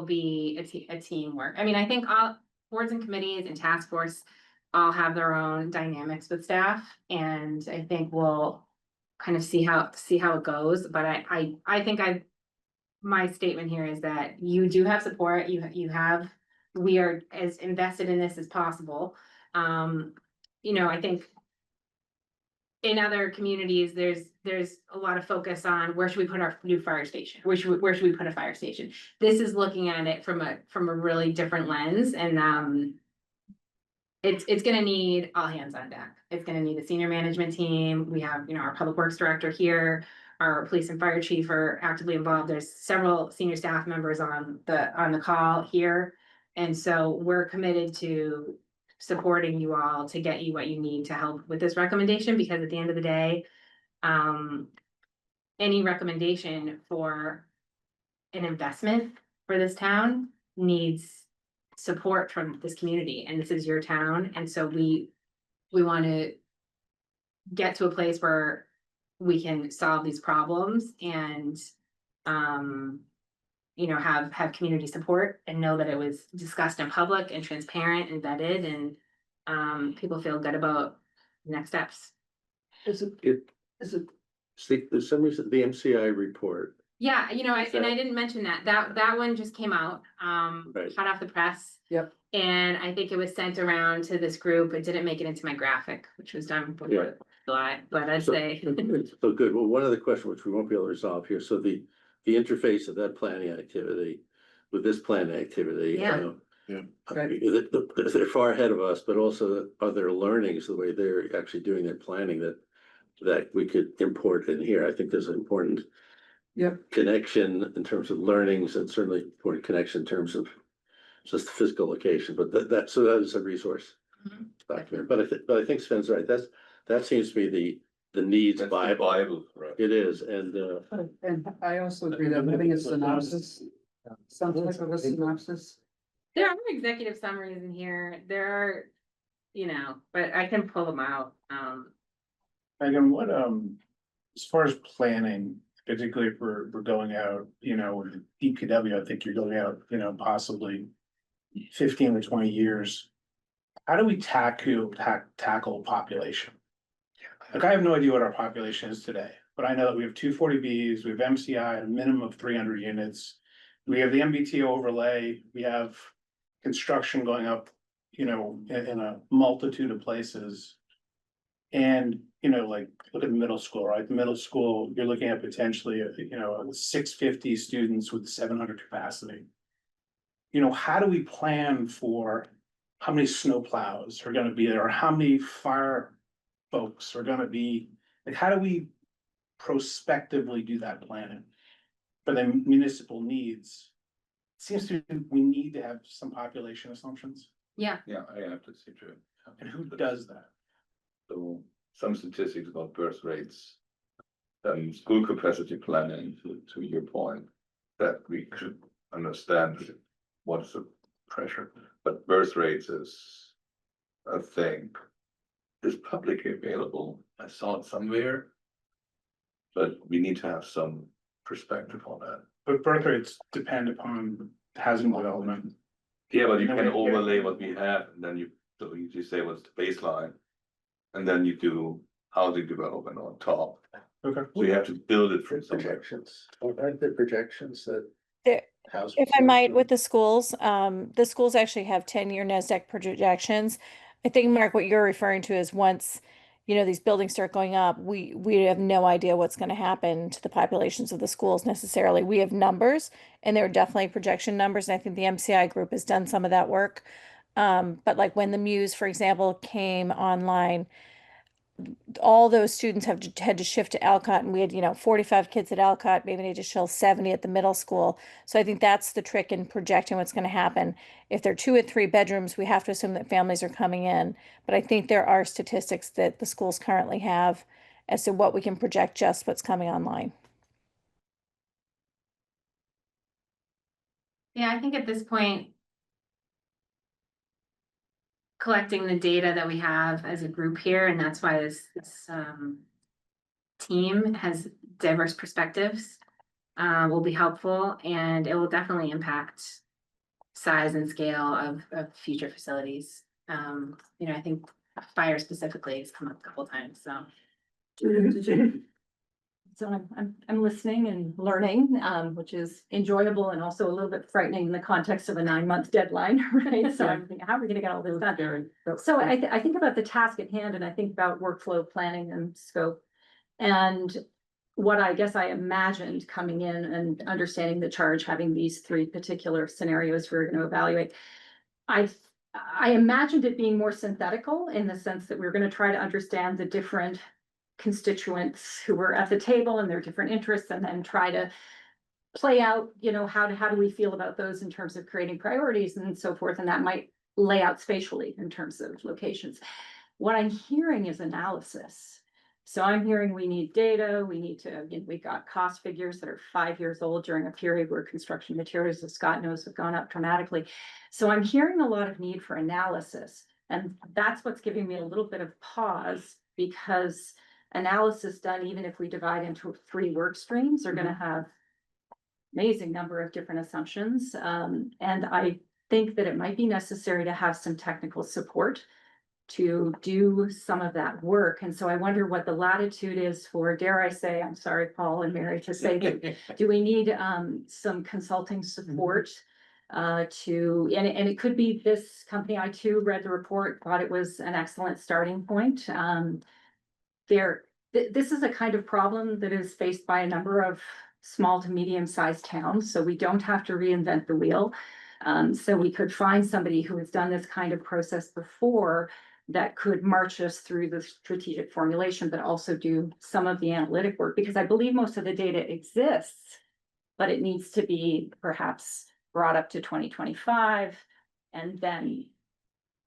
be a teamwork. I mean, I think all boards and committees and task force all have their own dynamics with staff. And I think we'll kind of see how it goes. But I think my statement here is that you do have support, we are as invested in this as possible. You know, I think in other communities, there's a lot of focus on where should we put our new fire station? Where should we put a fire station? This is looking at it from a really different lens, and it's gonna need all hands on deck. It's gonna need the senior management team. We have, our public works director here. Our police and fire chief are actively involved. There's several senior staff members on the call here. And so we're committed to supporting you all to get you what you need to help with this recommendation, because at the end of the day, any recommendation for an investment for this town needs support from this community, and this is your town. And so we want to get to a place where we can solve these problems and, have community support and know that it was discussed in public and transparent and vetted, and people feel good about next steps. Is it, It, is it, see, there's some reason, the MCI report, Yeah, and I that- didn't mention that one just came out, Right. hot off the press. Yep. And I think it was sent around to this group. It didn't make it into my graphic, which was done Yeah. before July, but I'd So- say. so good. Well, one other question, which we won't be able to resolve here. So the interface of that planning activity with this planning activity. Yeah. Yeah. They're far ahead of us, but also are there learnings, the way they're actually doing their planning that we could import in here? I think there's an important yep, connection in terms of learnings, and certainly important connection in terms of just the physical location, but that is a resource Mhm. document. But I think Sven's right. That seems to be the needs That's the Bible. Bible, right? It is, and and I also agree that having a synopsis, some type of a synopsis. There are executive summaries in here. There are, but I can pull them out. Megan, what, as far as planning, particularly if we're going out, with DPW, I think you're going out, possibly 15 to 20 years. How do we tackle population? Like, I have no idea what our population is today, but I know that we have 240Bs, we have MCI at a minimum of 300 units. We have the MBTA overlay, we have construction going up, in a multitude of places. And, look at the middle school, right? The middle school, you're looking at potentially, 650 students with 700 capacity. How do we plan for how many snowplows are gonna be there, or how many fire folks are gonna be? Like, how do we prospectively do that planning for the municipal needs? It seems to me we need to have some population assumptions, Yeah, Yeah, I have to see too. and who does that? So some statistics about birth rates. School capacity planning, to your point, that we should understand what is the pressure, but birth rates is a thing. Is publicly available, I saw it somewhere. But we need to have some perspective on that. But birth rates depend upon housing development. Yeah, but you No, can we- overlay what we have, and then you say what's the baseline. And then you do housing development on top, Okay. so you have to build it from somewhere. projections, aren't there projections that There- house? If I might, with the schools actually have 10-year NASDAQ projections. I think, Mark, what you're referring to is once, these buildings start going up, we have no idea what's going to happen to the populations of the schools necessarily. We have numbers, and there are definitely projection numbers, and I think the MCI group has done some of that work. But like when the Muse, for example, came online, all those students had to shift to Alcott, and we had 45 kids at Alcott, maybe an additional 70 at the middle school. So I think that's the trick in projecting what's going to happen. If they're 2 or 3 bedrooms, we have to assume that families are coming in. But I think there are statistics that the schools currently have as to what we can project, just what's coming online. yeah, I think at this point, collecting the data that we have as a group here, and that's why this team has diverse perspectives, will be helpful, and it will definitely impact size and scale of future facilities. I think fire specifically has come up a couple times, so. Did you, So I'm listening and learning, which is enjoyable and also a little bit frightening in the context of a 9-month deadline, right? So I'm thinking, how are we gonna get all this done? So I think about the task at hand and I think about workflow planning and scope. And what I guess I imagined coming in and understanding the charge, having these 3 particular scenarios we we're gonna evaluate. I imagined it being more synthetical in the sense that we're gonna try to understand the different constituents who were at the table and their different interests, and then try to play out, how do we feel about those in terms of creating priorities and so forth, and that might lay out spatially in terms of locations. What I'm hearing is analysis. So I'm hearing we need data, we need to, we got cost figures that are 5 years old during a period where construction materials, as Scott knows, have gone up dramatically. So I'm hearing a lot of need for analysis, and that's what's giving me a little bit of pause, because analysis done, even if we divide into 3 work streams, are gonna have amazing number of different assumptions. And I think that it might be necessary to have some technical support to do some of that work. And so I wonder what the latitude is for, dare I say, I'm sorry, Paul and Mary, to say, do we need some consulting support? And it could be this company. I too read the report, thought it was an excellent starting point. This is a kind of problem that is faced by a number of small to medium-sized towns, so we don't have to reinvent the wheel. So we could find somebody who has done this kind of process before that could march us through the strategic formulation, but also do some of the analytic work, because I believe most of the data exists, but it needs to be perhaps brought up to 2025 and then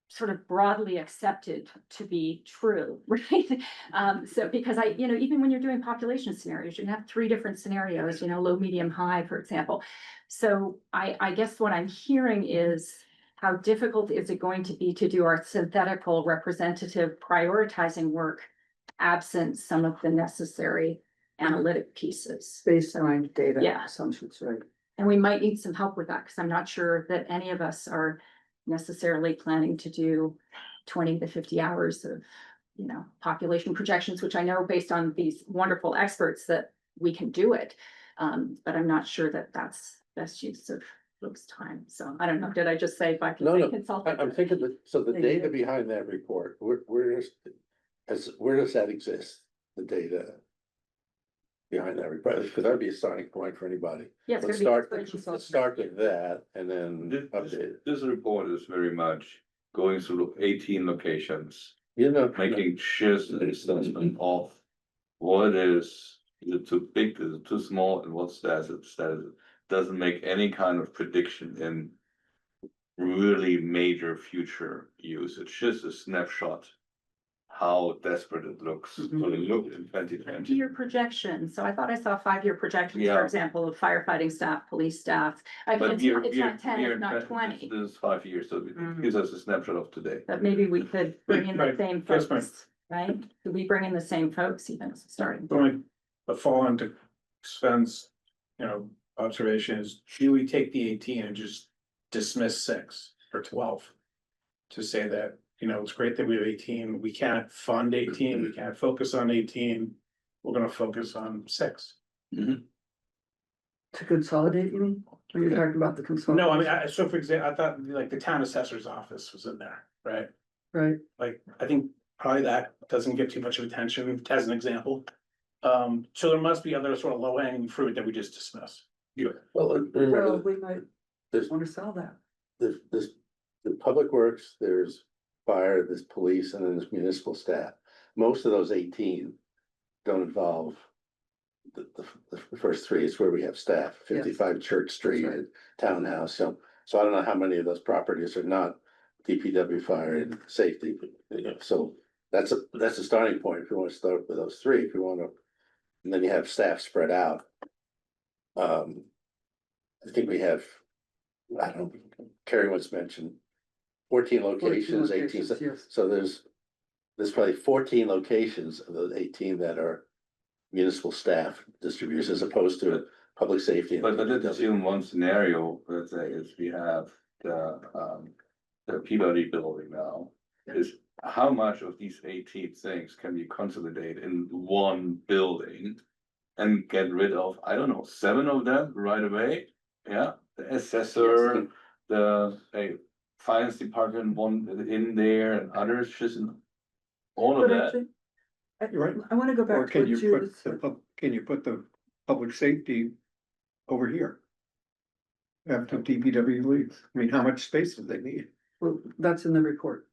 sort of broadly accepted to be true, right? So because even when you're doing population scenarios, you can have 3 different scenarios, low, medium, high, for example. So I guess what I'm hearing is, how difficult is it going to be to do our synthetical representative prioritizing work absent some of the necessary analytic pieces? Baseline data Yeah. assumptions, right? And we might need some help with that, because I'm not sure that any of us are necessarily planning to do 20 to 50 hours of, population projections, which I know based on these wonderful experts that we can do it. But I'm not sure that that's best use of folks' time. So I don't know, did I just say if I can say No, consultant? I'm thinking that, so the Thank you. data behind that report, where does that exist? The data behind that report, because that'd be a starting point for anybody. Yeah, it's Let's gonna be start, expert let's start with that and then update it. This report is very much going through 18 locations, making just an assessment of what is it too big, is it too small, and what status it doesn't make any kind of prediction in really major future use. It's just a snapshot how desperate it looks. When it looked in 2020. Your projection. So I thought I saw 5-year projections, for Yeah. example, of firefighting staff, police staff. I mean, But it's we're, not 10, we're it's not 20. This is 5 years, so it gives us a snapshot of today. But maybe we could bring in the Right, same that's folks, right? Could we bring in the same folks even as a starting? Going, but fall into Sven's, observation is, do we take the 18 and just dismiss 6 or 12? To say that, it's great that we have 18, we can't fund 18, we can't focus on 18, we're gonna focus on 6. To consolidate, you mean? When you're talking about the consolidation? No, I mean, so for example, I thought like the town assessor's office was in there, right? Right, Like, I think probably that doesn't get too much of attention as an example. So there must be other sort of low hanging fruit that we just dismiss. Well, well, remember, we might there's, want to sell that. there's the public works, there's fire, there's police, and then there's municipal staff. Most of those 18 don't involve the first 3. It's where we have staff, 55 Church Street, right. and Townhouse. So I don't know how many of those properties are not DPW, fire, and safety. But, so that's a starting point if you want to start with those 3. If you want to, and then you have staff spread out. I think we have, I don't know, Carrie once mentioned 14 locations, 18. Yes. So there's probably 14 locations of those 18 that are municipal staff distributors as opposed to public safety. But let's assume one scenario, let's say, is we have the Peabody building now, is how much of these 18 things can we consolidate in one building? and get rid of, I don't know, 7 of them right away. Yeah, the assessor, the finance department one in there and others, just all of But that. actually, You're right. I wanna go Or back to can what you Judith put said. can you put the public safety over here? After DPW leaves, I mean, how much space do they need? Well, that's in the report.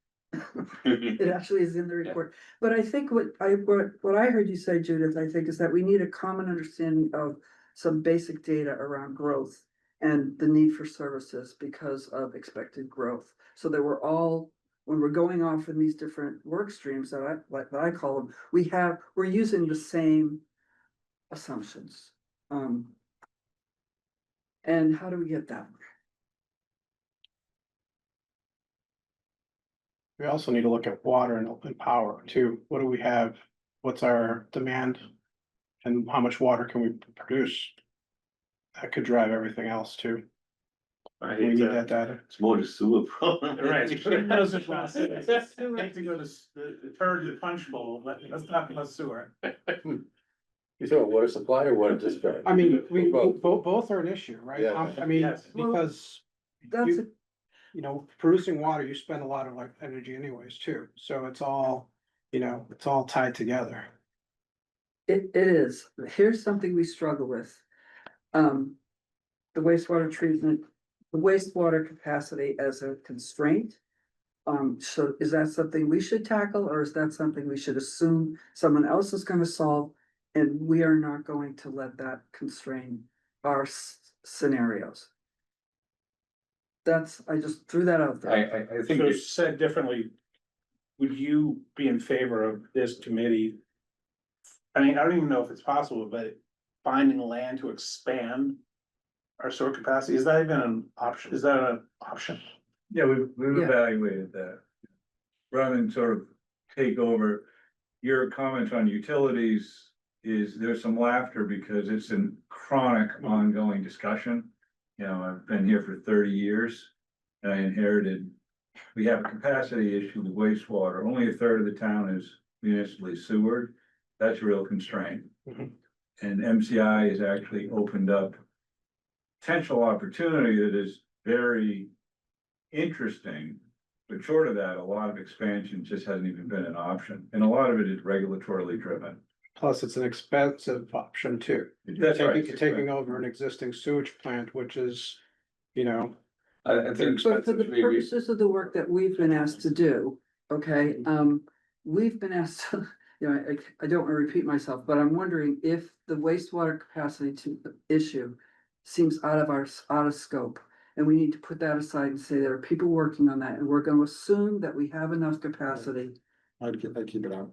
It actually is in the report, but I think what I heard you say, Judith, I think is that we need a common understanding of some basic data around growth. And the need for services because of expected growth, so that we're all, when we're going off in these different work streams that I call them, we're using the same assumptions. And how do we get that? We also need to look at water and power too. What do we have? What's our demand? And how much water can we produce? That could drive everything else too. I We hate need to, that data. It's more the sewer problem. right. Hate to go to the turd to the punch bowl, let's talk about sewer. You talking water supply or water discharge? I mean, Both. both are an issue, right? Yeah. I mean, Yes. because That's, you know, producing water, you spend a lot of like energy anyways too. So it's all, it's all tied together. it is, here's something we struggle with. The wastewater treatment, the wastewater capacity as a constraint. So is that something we should tackle, or is that something we should assume someone else is gonna solve? And we are not going to let that constrain our scenarios. I just threw that out there. I think So it's, said differently, would you be in favor of this committee? I mean, I don't even know if it's possible, but finding land to expand our sewer capacity, is that even an option? Is that an option? Yeah, we've Yeah. evaluated that. Rather than sort of take over, your comment on utilities there's some laughter because it's a chronic ongoing discussion. You know, I've been here for 30 years. And I inherited, we have a capacity issue with wastewater. Only a third of the town is municipally sewered. That's a real constraint. Mhm. And MCI has actually opened up potential opportunity that is very interesting. But short of that, a lot of expansion just hasn't even been an option, and a lot of it is regulatorily driven. Plus, it's an expensive option too. That's right. Taking over an existing sewage plant, which is, I think. But for the purposes of the work that we've been asked to do, okay, we've been asked, to, I don't want to repeat myself, but I'm wondering if the wastewater capacity issue seems out of scope. And we need to put that aside and say there are people working on that, and we're gonna assume that we have enough capacity. I'd keep it out.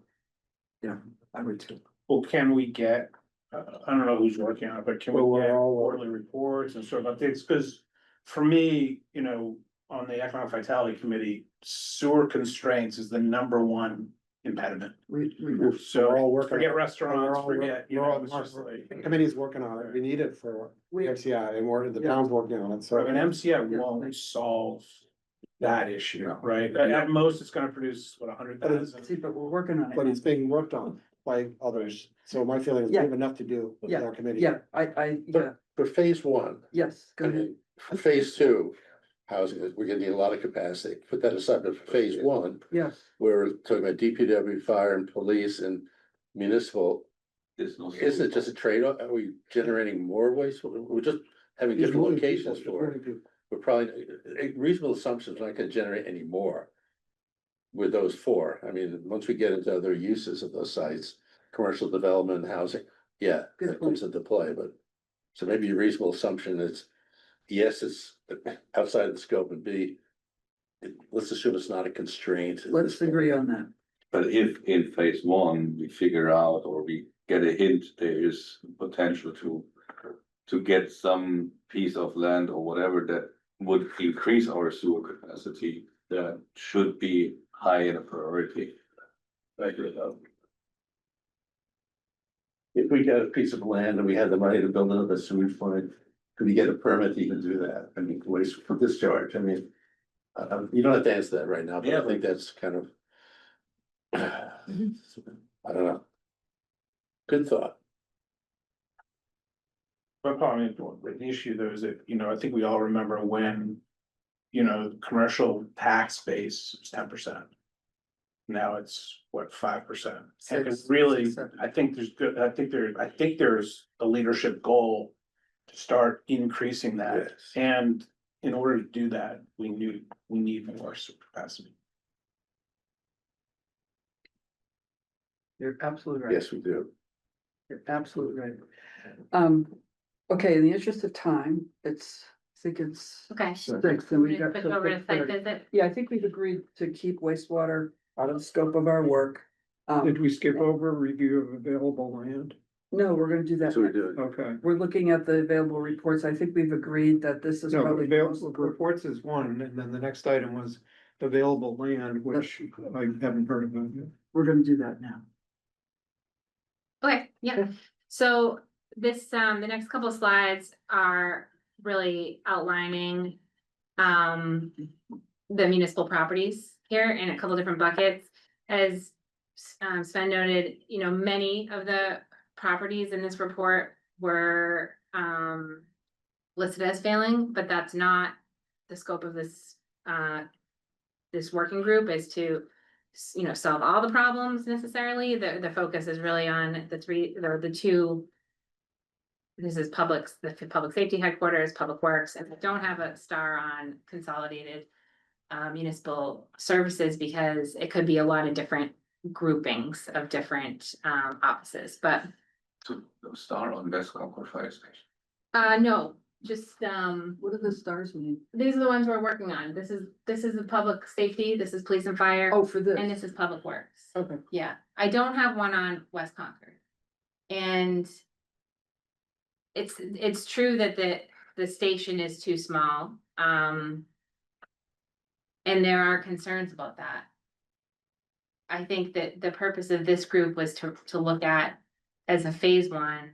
Yeah, I would too. Well, can we get, I don't know who's working on it, but can Well, we we're get all- quarterly reports and sort of updates? Cause for me, on the Economic Vitality Committee, sewer constraints is the #1 impediment. So We're all working forget on it. restaurants, We're all- forget, we're all- it's just like. The committee's working on it. We need it for We, MCI and the Yeah. town's working on it, so. An MCI Yeah. won't solve that issue, right? At most, it's gonna produce, what, 100,000? see, but we're working on it. But it's being worked on by others, so my feeling is we Yeah. have enough to do with Yeah, our committee. Yeah, yeah, For phase one, yes, go ahead. for phase two, housing, we're gonna need a lot of capacity. Put that aside, but for phase one, Yes, we're talking about DPW, fire and police and municipal. Isn't it just a trade-off? Are we generating more waste? We're just having Just different moving locations people, for just it. moving people. We're probably, a reasonable assumption is not gonna generate any more. With those four, I mean, once we get into other uses of those sites, commercial development, housing, yeah, Good that comes into play, but. So maybe a reasonable assumption is, yes, it's outside of the scope, and B. Let's assume it's not a constraint. let's agree on that. But if in phase one, we figure out or we get a hint, there is potential to get some piece of land or whatever that would increase our sewer capacity, that should be high in a priority. I agree with that. If we got a piece of land and we had the money to build another sewage plant, could we get a permit to even do that? I mean, waste for discharge, I mean. You don't have to answer that right now, but I think that's kind of. I don't know. Good thought. But probably the issue though is that, I think we all remember when, commercial tax base was 10%. Now it's what, 5%? And it's Six, really, 6, 7. I think there's a leadership goal to start increasing that. Yes. And in order to do that, we need more capacity. You're absolutely right. Yes, we do. You're absolutely right. Okay, in the interest of time, I think it's Okay. 6 and we got. Switch till over to site 6:30. visit. Yeah, I think we've agreed to keep wastewater out of the scope of our work. Did we skip over review of available land? No, we're gonna do that. That's what we're next. doing. Okay. We're looking at the available reports. I think we've agreed that this is No, probably. the most- available reports is one, and then the next item was available land, which I haven't heard about yet. We're gonna do that now. Okay, yeah, so this, the next couple of slides are really outlining. The municipal properties here in a couple different buckets. As Sven noted, many of the properties in this report were listed as failing, but that's not the scope of this this working group is to solve all the problems necessarily. The focus is really on the two. This is the public safety headquarters, public works, and I don't have a star on consolidated municipal services because it could be a lot of different groupings of different offices, but So the star on West Concord Fire Station. no, just What do the stars mean? these are the ones we're working on. This is the public safety, this is police and fire, Oh, for this. and this is public works. Okay. Yeah, I don't have one on West Concord. And it's true that the station is too small. And there are concerns about that. I think that the purpose of this group was to look at, as a phase 1,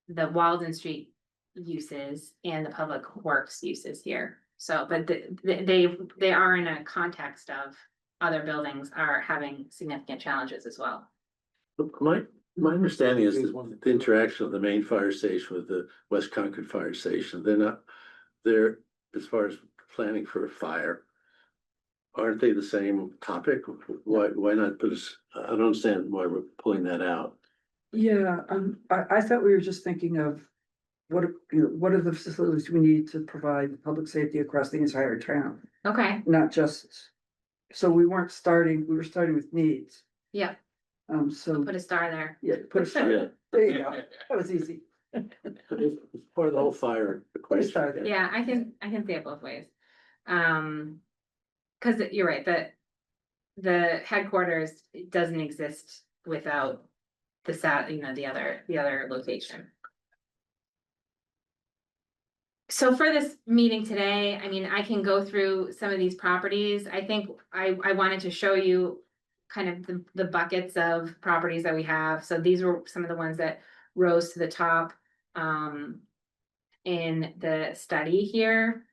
the Walden Street uses and the public works uses here. So, but they are in a context of other buildings are having significant challenges as well. My understanding is that the interaction of the main fire station with the West Concord Fire Station, they're, as far as planning for a fire, aren't they the same topic? Why not put us, I don't understand why we're pulling that out. Yeah, I thought we were just thinking of what are the facilities we need to provide public safety across the entire town, Okay, not just. So we were starting with needs. yeah, So, put a star there. yeah, put a star, Yeah. there you go, that was easy. It's part of the whole fire Put a equation. star there. Yeah, I can see it both ways. Cause you're right, the headquarters doesn't exist without the other location. So for this meeting today, I mean, I can go through some of these properties. I think I wanted to show you kind of the buckets of properties that we have. So these were some of the ones that rose to the top in the study here.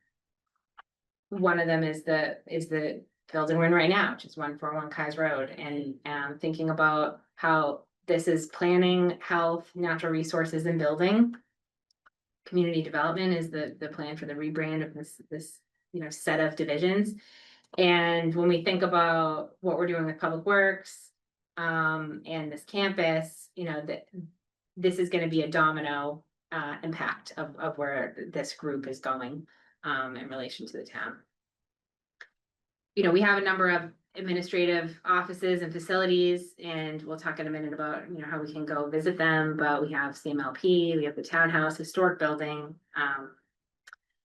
One of them is the building we're in right now, which is 141 Kais Road, and thinking about how this is planning, health, natural resources, and building. Community development is the plan for the rebrand of this set of divisions. And when we think about what we're doing with public works and this campus, this is going to be a domino impact of where this group is going in relation to the town. We have a number of administrative offices and facilities, and we'll talk in a minute about, how we can go visit them, but we have CMLP, we have the townhouse, historic building.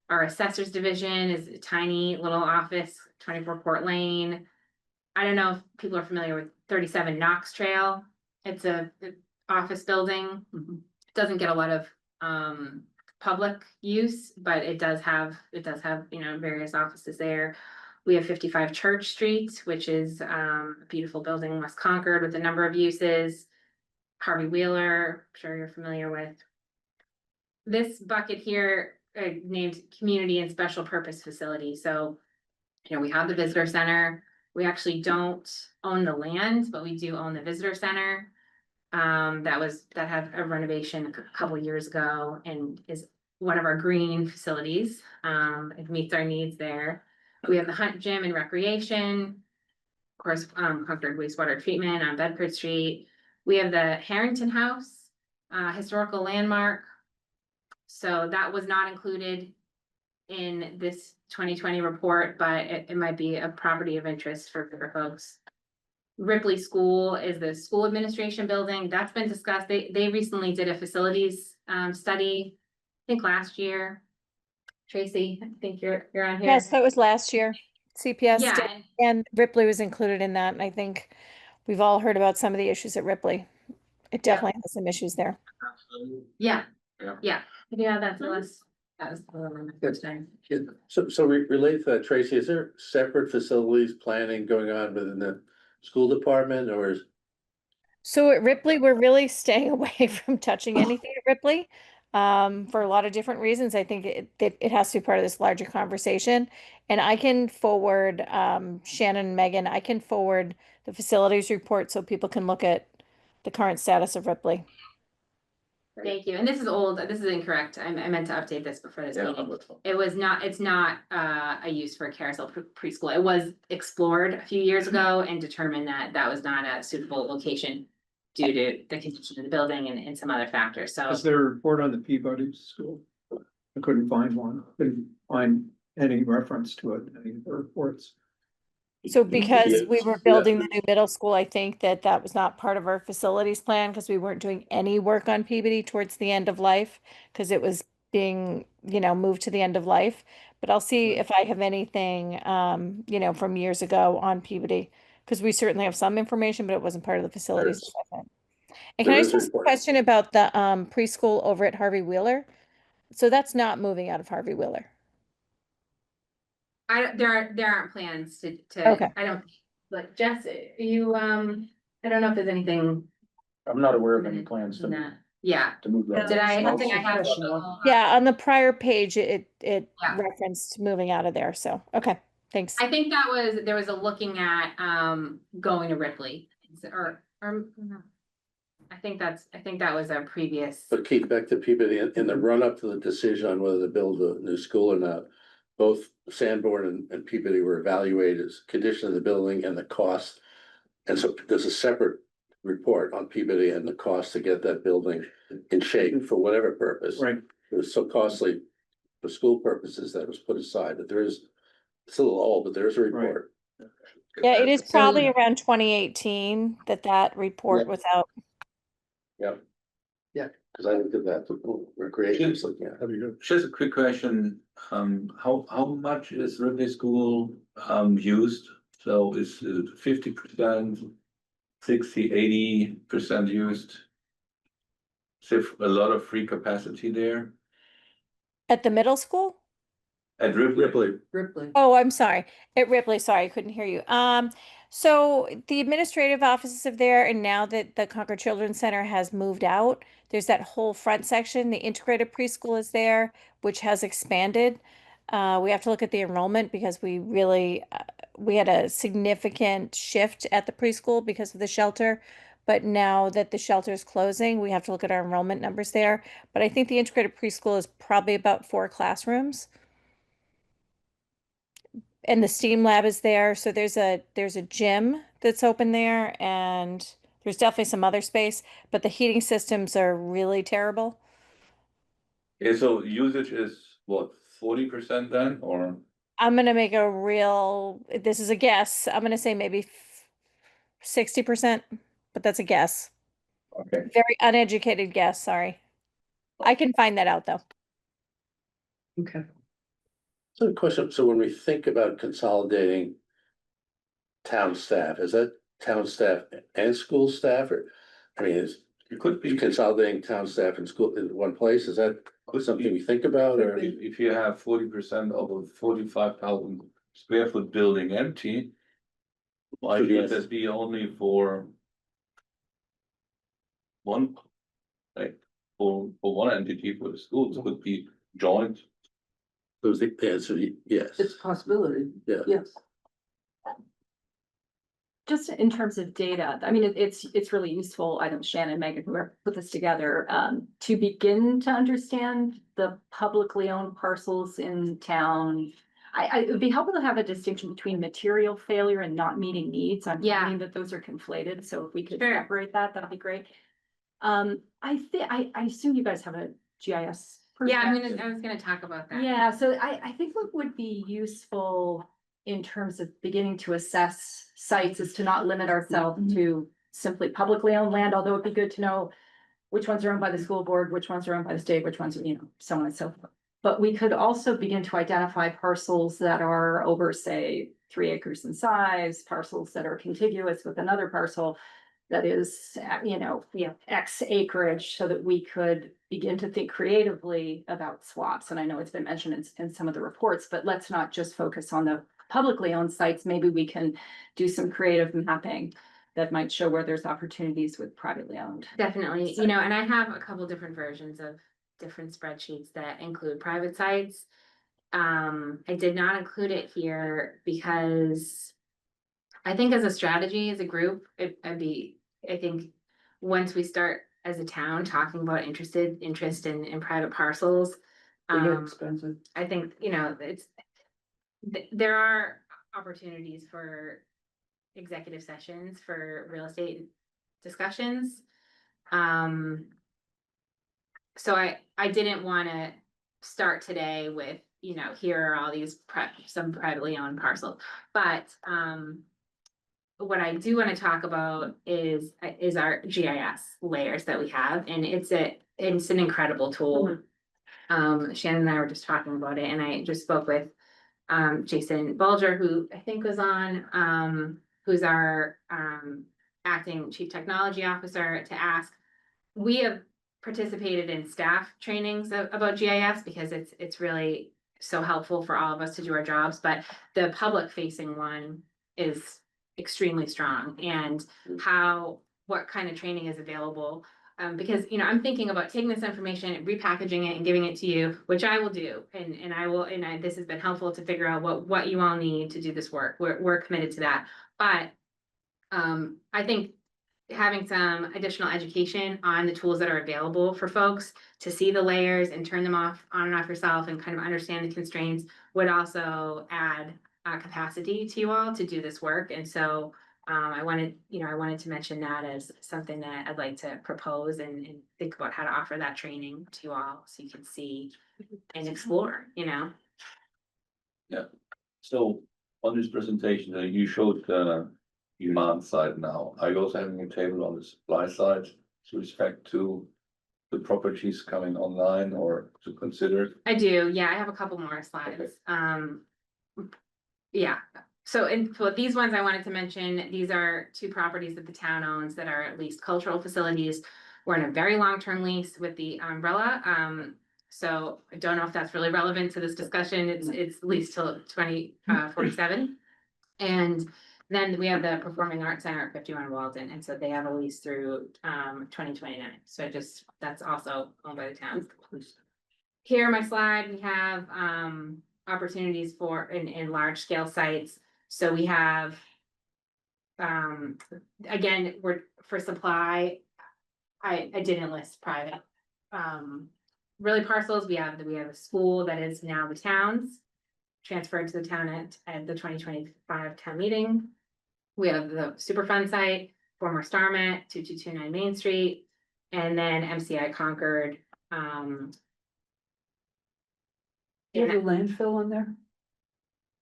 Our assessors division is a tiny little office, 24 Court Lane. I don't know if people are familiar with 37 Knox Trail. It's a office building. It doesn't get a lot of public use, but it does have various offices there. We have 55 Church Street, which is a beautiful building in West Concord with a number of uses. Harvey Wheeler, I'm sure you're familiar with. This bucket here named community and special purpose facility. So, we have the visitor center. We actually don't own the land, but we do own the visitor center. that had a renovation a couple years ago and is one of our green facilities. It meets our needs there. We have the Hunt Gym and Recreation. Of course, Concord wastewater treatment on Bedford Street. We have the Harrington House, historical landmark. So that was not included in this 2020 report, but it might be a property of interest for folks. Ripley School is the school administration building. That's been discussed. They recently did a facilities study, I think last year. Tracy, I think you're on here. Yes, that was last year. CPS Yeah, did, and Ripley was included in that. And I think we've all heard about some of the issues at Ripley. It definitely has some issues there. yeah, Yeah. yeah. Yeah, that's the list. That was the first time. So related to that, Tracy, is there separate facilities planning going on within the school department, or is? So at Ripley, we're really staying away from touching anything at Ripley for a lot of different reasons. I think it has to be part of this larger conversation. And I can forward Shannon and Megan, I can forward the facilities report so people can look at the current status of Ripley. Thank you. And this is old. This is incorrect. I meant to update this before this meeting. It was not, it's not a use for carousel preschool. It was explored a few years ago and determined that that was not a suitable location due to the condition of the building and some other factors. So Is there a report on the Peabody School? I couldn't find one, couldn't find any reference to it in any of the reports. So because we Yes, were building the new middle school, I think that was not part of our facilities plan because we weren't doing any work on Peabody towards the end of life because it was being, moved to the end of life. But I'll see if I have anything, from years ago on Peabody because we certainly have some information, but it wasn't part of the facilities. There's- Department. And can I there just is ask a report. question about the preschool over at Harvey Wheeler? So that's not moving out of Harvey Wheeler. there aren't plans to, Okay. I don't, like Jess, you, I don't know if there's anything I'm not aware of any plans in to that. Yeah. move that. Did I That's think I have? professional. Yeah, on the prior page, it Yeah. referenced moving out of there. So, okay, thanks. I think there was a looking at, going to Ripley or, I think that was a previous. But keep back to Peabody, in the run up to the decision on whether to build a new school or not. Both Sanborn and Peabody were evaluated as condition of the building and the cost. And so there's a separate report on Peabody and the cost to get that building in shape for whatever purpose. Right. It was so costly for school purposes that it was put aside, but it's a little old, but there is a report. Yeah, it is So- probably around 2018 that report Yeah. was out. Yep. Yeah. Cause I looked at that, recreation, it's like, yeah, Just a quick question, how much is Ripley School, used? So is it 50%, 60, 80% used? Is there a lot of free capacity there At the middle school? at Ripley? Ripley. Oh, I'm sorry. At Ripley, sorry, I couldn't hear you. So the administrative offices are there, and now that the Concord Children's Center has moved out, there's that whole front section. The integrated preschool is there, which has expanded. We have to look at the enrollment because we really, we had a significant shift at the preschool because of the shelter. But now that the shelter is closing, we have to look at our enrollment numbers there. But I think the integrated preschool is probably about 4 classrooms. And the STEAM lab is there, so there's a gym that's open there, and there's definitely some other space, but the heating systems are really terrible. Yeah, so usage is what, 40% then, or? I'm gonna make this is a guess, I'm gonna say maybe 60%, but that's a guess. Okay. Very uneducated guess, sorry. I can find that out though. Okay. So the question, so when we think about consolidating town staff, is that town staff and school staff, or, I mean, It could be. consolidating town staff and school in one place, is that something we think about, or? If you have 40% of a 45,000 square foot building empty. Why Should should be- that be only for? One, like, for one entity for the schools, it could be joint. So is the answer, yes. It's a possibility. Yeah. Yes. just in terms of data, I mean, it's really useful, I know Shannon, Megan, whoever put this together, to begin to understand the publicly owned parcels in town. It would be helpful to have a distinction between material failure and not meeting needs. I'm Yeah. finding that those are conflated, so if we could Sure. separate that, that'd be great. I assume you guys have a GIS. Yeah, perspective. I was gonna talk about that. Yeah, so I think what would be useful in terms of beginning to assess sites is to not limit ourselves to simply publicly owned land, although it'd be good to know which ones are owned by the school board, which ones are owned by the state, which ones, so on and so forth. But we could also begin to identify parcels that are over, say, 3 acres in size, parcels that are contiguous with another parcel that is, X acreage, so that we could begin to think creatively about swaps. And I know it's been mentioned in some of the reports, but let's not just focus on the publicly owned sites. Maybe we can do some creative mapping that might show where there's opportunities with privately owned. Definitely, and I have a couple different versions of different spreadsheets that include private sites. I did not include it here because I think as a strategy, as a group, I think once we start as a town talking about interest in private parcels. They get expensive. I think, there are opportunities for executive sessions for real estate discussions. So I didn't wanna start today with, here are all these some privately owned parcels, but, what I do wanna talk about is our GIS layers that we have, and it's an incredible tool. Shannon and I were just talking about it, and I just spoke with Jason Bulger, who I think was on, who's our acting chief technology officer, to ask. We have participated in staff trainings about GIS because it's really so helpful for all of us to do our jobs, but the public facing one is extremely strong, and what kind of training is available. Because, I'm thinking about taking this information, repackaging it and giving it to you, which I will do. This has been helpful to figure out what you all need to do this work. We're committed to that. But, I think having some additional education on the tools that are available for folks to see the layers and turn them on and off yourself and kind of understand the constraints would also add capacity to you all to do this work. And so I wanted to mention that as something that I'd like to propose and think about how to offer that training to you all so you can see and explore, Yeah, so on this presentation, you showed the demand side now. Are you also having a table on the supply side with respect to the properties coming online or to consider? I do, yeah, I have a couple more slides. Yeah, so for these ones I wanted to mention, these are 2 properties that the town owns that are at least cultural facilities. We're in a very long-term lease with the umbrella. So I don't know if that's really relevant to this discussion. It's leased till 2047. And then we have the Performing Arts Center at 51 Walden, and so they have a lease through 2029. So that's also owned by the town. Here, my slide, we have opportunities for in large scale sites. So we have again, we're for supply. I didn't list private really parcels. We have a school that is now the town's, transferred to the town at the 2025 town meeting. We have the Superfund site, former Starmet, 2229 Main Street, and then MCI Concord. Do you have a landfill on there?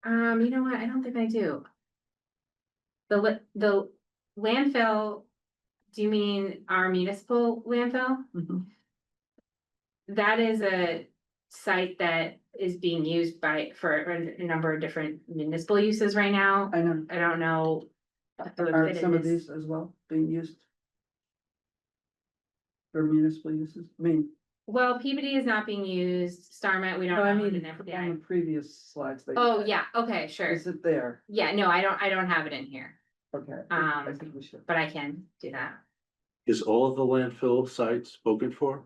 You know what? I don't think I do. The landfill, do you mean our municipal landfill? Mhm. That is a site that is being used for a number of different municipal uses right now. I know. I don't know. Are some of these as well being used? For municipal uses? I mean, Well, Peabody is not being used, Starmet, we don't no, I own mean, an on FDI. the previous slides. that you Oh, had. yeah, okay, sure. Is it there? Yeah, no, I don't have it in here, Okay. I think we should. but I can do that. Is all of the landfill sites spoken for?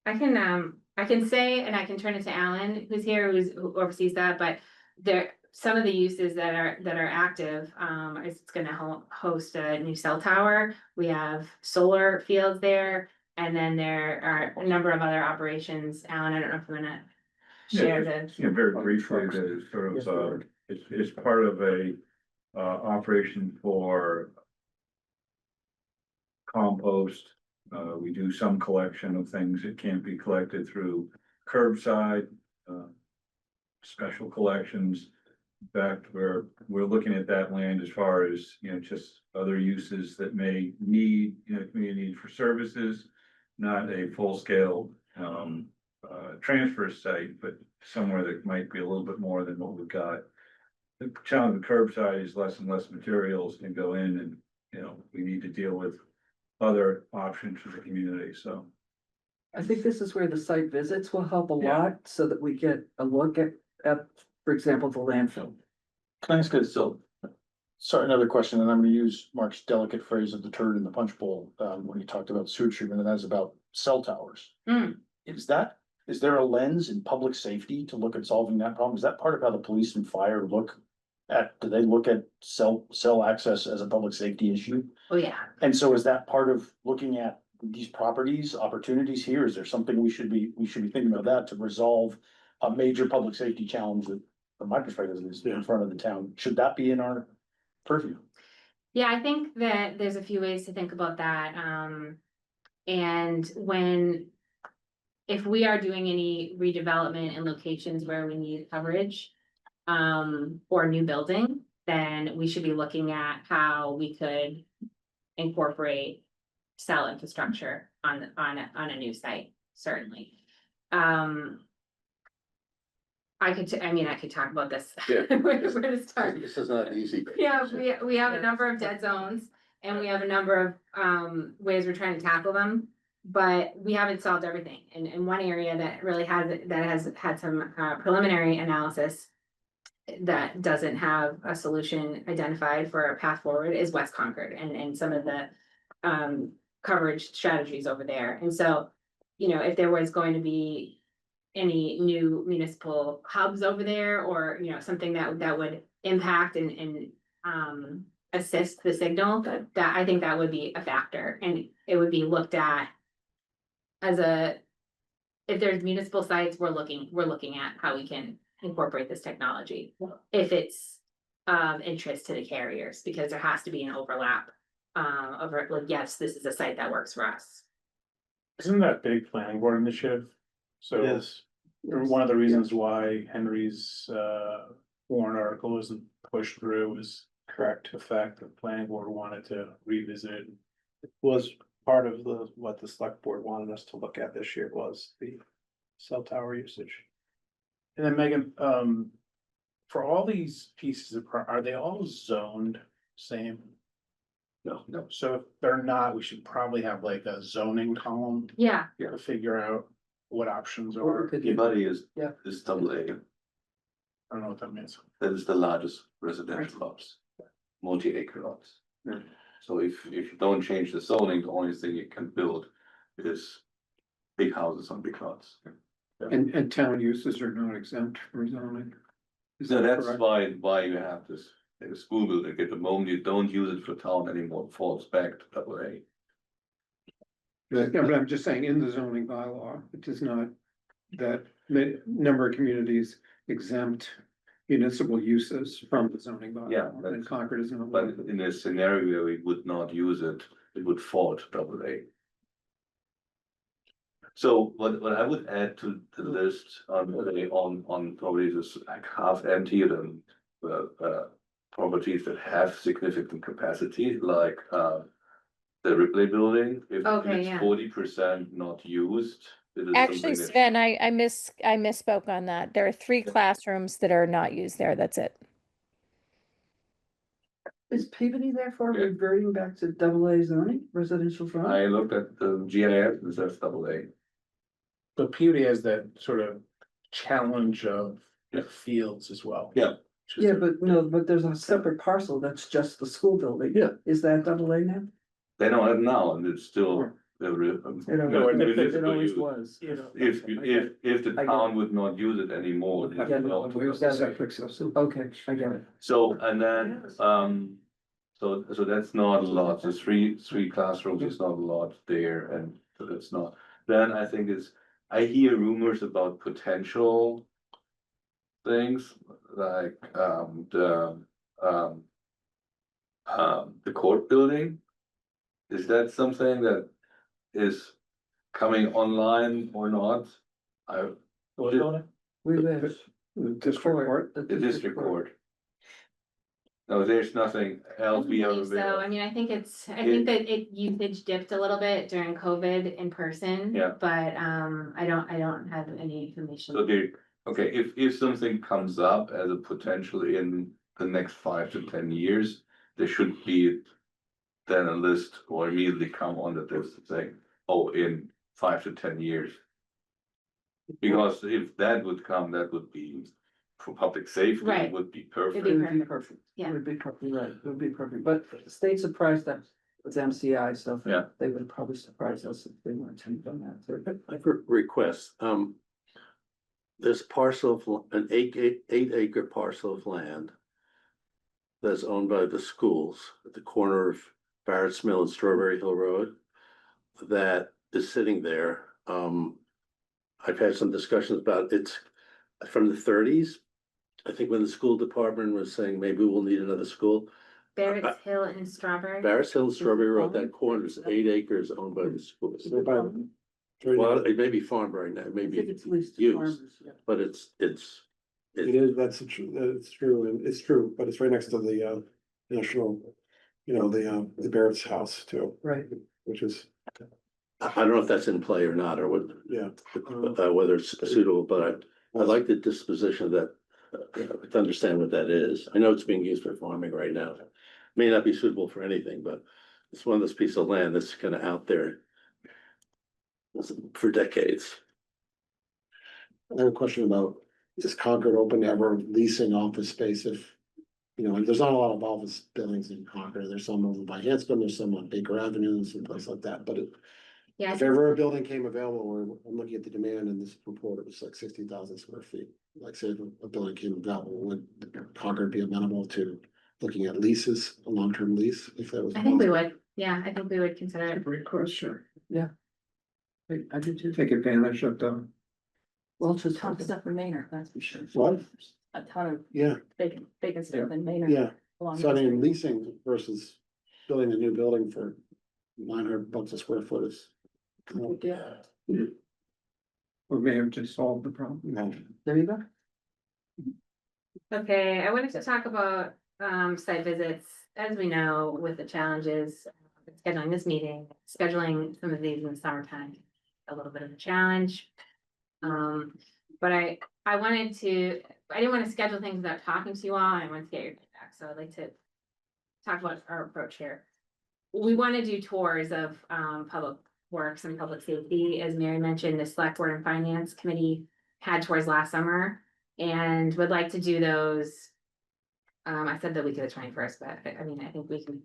I can say, and I can turn it to Alan, who's here, who oversees that, but some of the uses that are active, is it's gonna host a new cell tower. We have solar fields there, and then there are a number of other operations. Alan, I don't know if you wanna share the. Yeah, very briefly, the sort Yes, of, Lord. it's part of a, operation for compost. We do some collection of things that can't be collected through curbside, special collections. In fact, we're looking at that land as far as, just other uses that may need, community need for services, not a full-scale, transfer site, but somewhere that might be a little bit more than what we've got. The challenge with curbside is less and less materials can go in and, we need to deal with other options for the community, so. I think this is where the site visits will help a Yeah. lot, so that we get a look at, for example, the landfill. Can I ask so, sorry, another question, and I'm gonna use Mark's delicate phrase of the turd in the punch bowl, when he talked about sewage treatment, and that's about cell towers. Mm. Is there a lens in public safety to look at solving that problem? Is that part of how the police and fire look at, do they look at cell access as a public safety issue? Oh, yeah. And so is that part of looking at these properties, opportunities here? Is there something we should be thinking about that to resolve a major public safety challenge that, from my perspective, is in front of the town? Should that be in our purview? Yeah, I think that there's a few ways to think about that. And if we are doing any redevelopment in locations where we need coverage, or new building, then we should be looking at how we could incorporate cell infrastructure on a new site, certainly. I could talk about this. Yeah. Where to start? This is not easy. Yeah, we have a number of dead zones, and we have a number of ways we're trying to tackle them. But we haven't solved everything. And one area that really has had some preliminary analysis that doesn't have a solution identified for a path forward is West Concord and some of the coverage strategies over there. And so, if there was going to be any new municipal hubs over there, or, something that would impact and assist the signal, that I think that would be a factor, and it would be looked at as if there's municipal sites, we're looking at how we can incorporate this technology. If it's interest to the carriers, because there has to be an overlap over, like, yes, this is a site that works for us. Isn't that big planning board initiative? So Yes. one of the reasons why Henry's warrant article wasn't pushed through was correct. The fact that the planning board wanted to revisit it. It was part of what the select board wanted us to look at this year was the cell tower usage. And then Megan, for all these pieces of, are they all zoned same? No. So if they're not, we should probably have like a zoning column Yeah, to figure out what options Or we are. could do- Peabody is Yeah. double A, I don't know what that means. that is the largest residential lots, multi-acre lots. Yeah. So if you don't change the zoning, the only thing you can build is big houses on big lots. And town uses are not exempt from zoning. Is So that that's correct? why you have this, like a school building, at the moment you don't use it for town anymore, it falls back to double A. Yeah, but I'm just saying, in the zoning bylaw, it does not, that number of communities exempt municipal uses from the zoning Yeah, bylaw, that's- and Concord is not. But in a scenario where we would not use it, it would fall to double A. So what I would add to the list on probably this like half empty and properties that have significant capacity, like the Ripley building, if Okay, it's yeah. 40% not used. it is Actually, something that- Sven, I misspoke on that. There are 3 classrooms that are not used there. That's it. Is Peabody therefore Yeah. reverting back to AA zoning, residential zoning? I looked at the GIS, and that's double A. But Peabody has that sort of challenge of the fields as well. Yeah. Which is Yeah, a- but there's a separate parcel that's just the school building. Yeah. Is that AA now? They don't have now, and it's still It always was. If the I get town would not use it anymore. it's Yeah, not- Okay, I get it. So, and then, so that's not a lot, the three classrooms is not a lot there, and so that's not. Then I think I hear rumors about potential things, like, the court building. Is that something that is coming online or not? We wish. The district court. The district court. No, there's nothing I else don't we have believe so, I available. mean, I think that usage dipped a little bit during COVID in person. Yeah. But, I don't have any So information. there, okay, if something comes up as a potential in the next 5 to 10 years, there should be then a list or immediately come on the list saying, oh, in 5 to 10 years. Because if that would come, that would be for public safety, it Right. would be It'd perfect. be It would be perfect. perfect. Yeah. It would be perfect, right, it would be perfect, but the state surprised them with MCI, so. Yeah. They would probably surprise us if they weren't on that, so. I have a request, there's parcel of, an 8 acre parcel of land. That's owned by the schools at the corner of Barrett's Mill and Strawberry Hill Road. That is sitting there, I've had some discussions about it from the thirties. I think when the school department was saying maybe we'll need another school. Barrett's Hill and Strawberry. Barrett's Hill and Strawberry Road, that corner is 8 acres owned by the schools. Well, it may be farmed right now, it may I think be it's leased to used, farmers, yeah. but it's. It is, that's true, and it's true, but it's right next to the national, the Barrett's house too, Right. which is, I don't know if that's in play or not, or what, yeah. whether it's suitable, but I like the disposition of that. To understand what that is. I know it's being used for farming right now. May not be suitable for anything, but it's one of those pieces of land that's kind of out there for decades. I have a question about, is Concord open to ever leasing office space if, there's not a lot of office buildings in Concord, there's some over by Hanscom, there's some on Baker Avenue and some place like that, but Yeah, if ever a building came available, where I'm looking at the demand in this report, it was like 60,000 square feet. Like say if a building came available, would Concord be amenable to looking at leases, a long-term lease, if that was? I think we possible? would, yeah, I think we would consider it. Great question, yeah. I do too. Take advantage of the. Well, just. Ton of stuff in Maynard, that's for sure. What? A ton of Yeah, vacant stuff in Maynard. yeah, along so I the mean, street. leasing versus building a new building for $900 a square foot is. Yeah. Or may have just solved the problem. There you go. Okay, I wanted to talk about site visits. As we know, with the challenges, of scheduling this meeting, scheduling some of these in the summertime, a little bit of a challenge. But I didn't want to schedule things without talking to you all, and I wanted to get your feedback, so I'd like to talk about our approach here. We want to do tours of public works and public safety. As Mary mentioned, the select board and finance committee had tours last summer and would like to do those. I said the week of the 21st, but I mean, I think we can,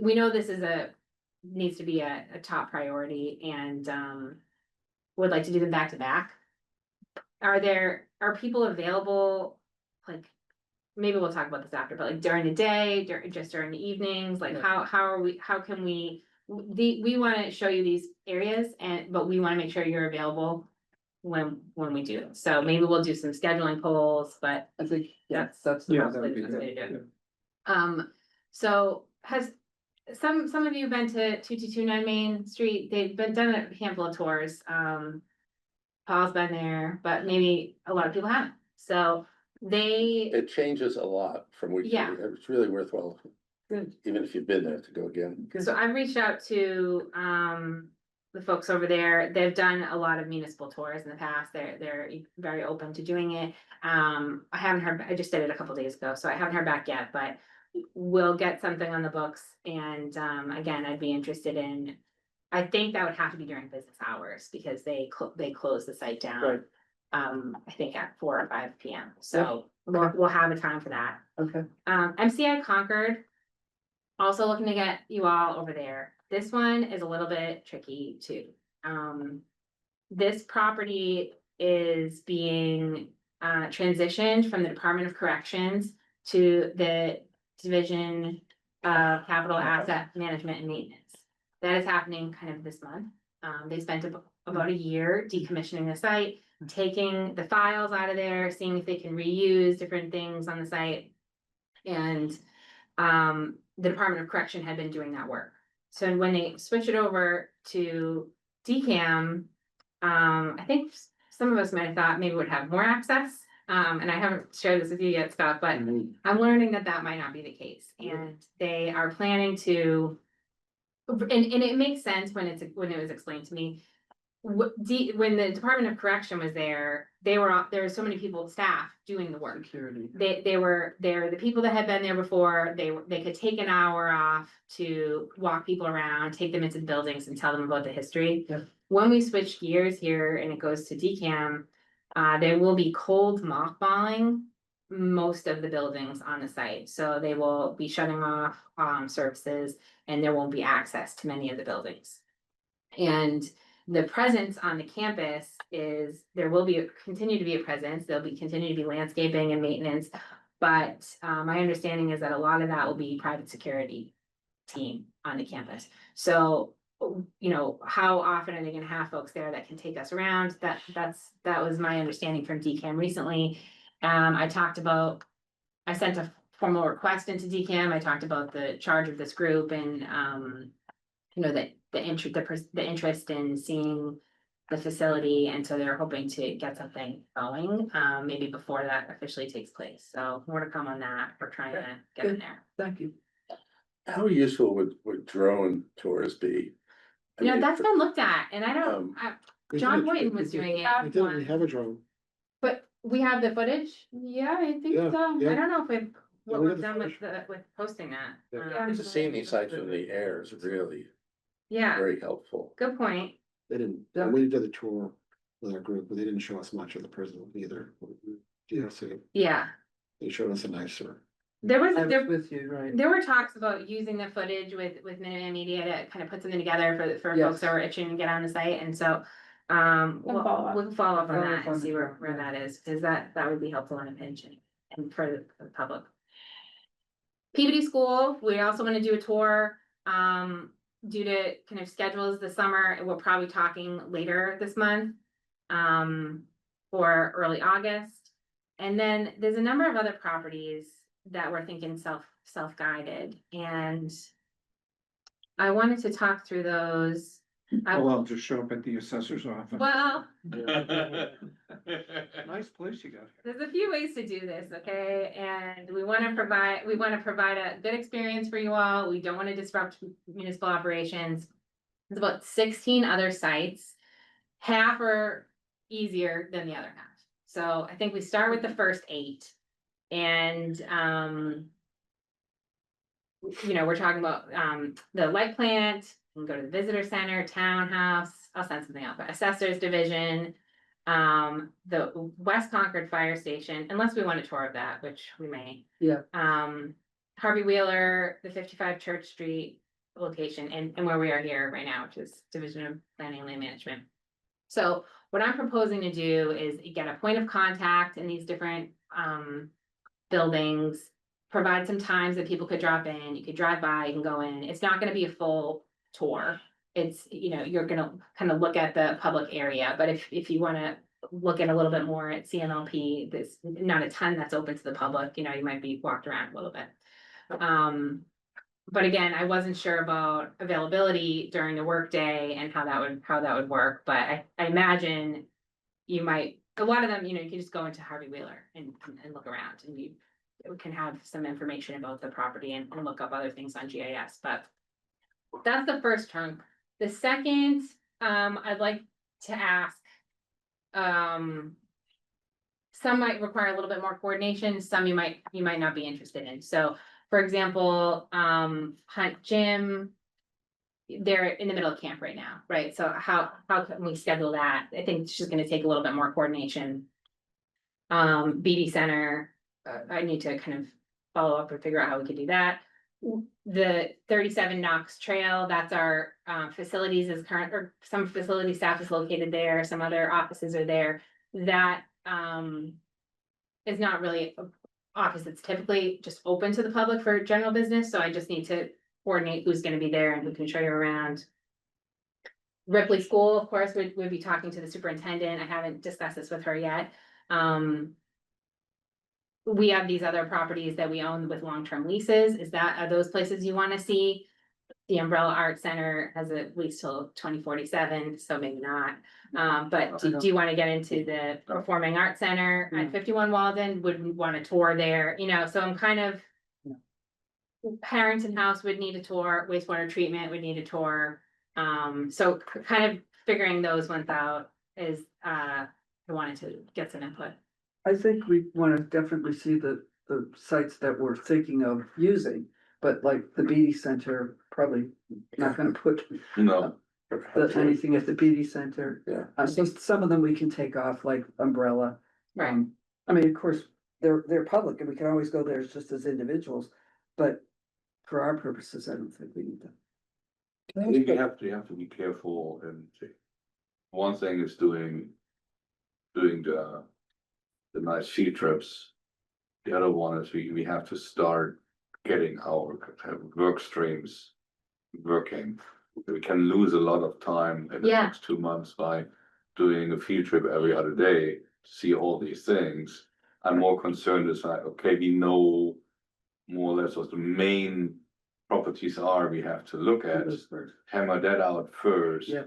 we know this is needs to be a top priority, and would like to do them back to back. Are people available, like, maybe we'll talk about this after, but like during the day, just during the evenings, like how can we want to show you these areas, but we want to make sure you're available when we do them. So maybe we'll do some scheduling polls, but I think, yeah, that's the Yeah, best that way would be to do it. good. So has some of you been to 2229 Main Street? They've done a handful of tours. Paul's been there, but maybe a lot of people haven't. So It changes a lot from week to Yeah. week. It's really worthwhile, Good, even if you've been there, to go again. good. So I've reached out to the folks over there. They've done a lot of municipal tours in the past. They're very open to doing it. I haven't heard, I just did it a couple days ago, so I haven't heard back yet, but we'll get something on the books. And again, I'd be interested in, I think that would have to be during business hours because they close the site down. Right. I think at 4 or 5 PM. So we'll have a time for that. Okay, MCI Concord, also looking to get you all over there. This one is a little bit tricky too. This property is being transitioned from the Department of Corrections to the Division of Capital Asset Management and Maintenance. That is happening kind of this month. They spent about a year decommissioning the site, taking the files out of there, seeing if they can reuse different things on the site. And the Department of Correction had been doing that work. So when they switch it over to DCAM, I think some of us might have thought maybe would have more access. And I haven't shared this with you yet, Scott, but I'm learning that that might not be the case. And they are planning to, and it makes sense when it was explained to me. When the Department of Correction was there, there were so many people, staff doing the work. Security. They're the people that had been there before. They could take an hour off to walk people around, take them into the buildings and tell them about the history. Yep. When we switch gears here and it goes to DCAM, there will be cold mothballing most of the buildings on the site. So they will be shutting off services and there won't be access to many of the buildings. And the presence on the campus is, there will be continue to be a presence, there'll be continue to be landscaping and maintenance. But my understanding is that a lot of that will be private security team on the campus. So, you know, how often are they gonna have folks there that can take us around? That was my understanding from DCAM recently. I sent a formal request into DCAM. I talked about the charge of this group and you know, the interest in seeing the facility, and so they're hoping to get something going, maybe before that officially takes place. So more to come on that. We're trying to get in there. Thank you. How useful would drone tours be? I You know, mean, that's been looked at, and I don't, Um, John Boynton was doing it. We have a drone. But we have the footage? Yeah, I think Yeah, so. yeah. I don't know if what we we've have the done with posting that. Yeah. Just seeing these sites from the air is really Yeah, very helpful. good point. They didn't, when we did the tour with our group, but they didn't show us much of the prison either. Yeah, so Yeah, they showed us a nicer. there was, I was there, with you, right? there were talks about using the footage with Minuteman Media to kind of put something together for Yes. folks that were itching to get on the site, and so. We'll follow up on Follow that up on and see the- where that is, because that would be helpful in a pinch and for the public. Peabody School, we also want to do a tour, due to kind of schedules this summer, we're probably talking later this month. Or early August. And then there's a number of other properties that we're thinking self-guided, and I wanted to talk through those. I'll just show up at the assessor's office. Well, Nice place you got here. there's a few ways to do this, okay? And we wanna provide a good experience for you all. We don't wanna disrupt municipal operations. There's about 16 other sites. Half are easier than the other half. So I think we start with the first 8. And, you know, we're talking about, the light plant, we can go to the visitor center, townhouse, I'll send something out, but assessor's division. The West Concord Fire Station, unless we want a tour of that, which we may. Yeah. Harvey Wheeler, the 55 Church Street location, and where we are here right now, which is Division of Planning and Land Management. So what I'm proposing to do is get a point of contact in these different buildings. Provide some times that people could drop in, you could drive by, you can go in. It's not gonna be a full tour. It's, you know, you're gonna kind of look at the public area, but if you wanna look at a little bit more at CMLP, there's not a ton that's open to the public, you know, you might be walked around a little bit. But again, I wasn't sure about availability during the workday and how that would work, but I imagine you might, a lot of them, you know, you can just go into Harvey Wheeler and look around, and you can have some information about the property and look up other things on GIS, but that's the first chunk. The second, I'd like to ask, some might require a little bit more coordination, some you might not be interested in. So, for example, Hunt Gym, they're in the middle of camp right now, right? So how can we schedule that? I think it's just gonna take a little bit more coordination. BD Center, I need to kind of follow up and figure out how we could do that. the 37 Knox Trail, that's our facilities is current, or some facility staff is located there, some other offices are there. That is not really an office that's typically just open to the public for general business, so I just need to coordinate who's gonna be there and who can show you around. Ripley School, of course, would be talking to the superintendent. I haven't discussed this with her yet. We have these other properties that we own with long-term leases. Are those places you wanna see? The Umbrella Art Center has a lease till 2047, so maybe not. But do you wanna get into the Performing Arts Center at 51 Walden? Would we want a tour there? You know, so I'm kind of. Harrington House would need a tour, wastewater treatment would need a tour. So kind of figuring those ones out is, I wanted to get some input. I think we wanna definitely see the sites that we're thinking of using, but like the Beatty Center, probably not gonna put No. anything at the Beatty Center. Yeah. So some of them we can take off, like Umbrella. Right. I mean, of course, they're public and we can always go there just as individuals, but for our purposes, I don't think we need them. I think you have to be careful, and one thing is doing the nice ski trips. The other one is we have to start getting our work streams working. We can lose a lot of time in the Yeah. next 2 months by doing a field trip every other day to see all these things. I'm more concerned is like, okay, we know more or less what the main properties are we have to look at, hammer that out first. Yeah.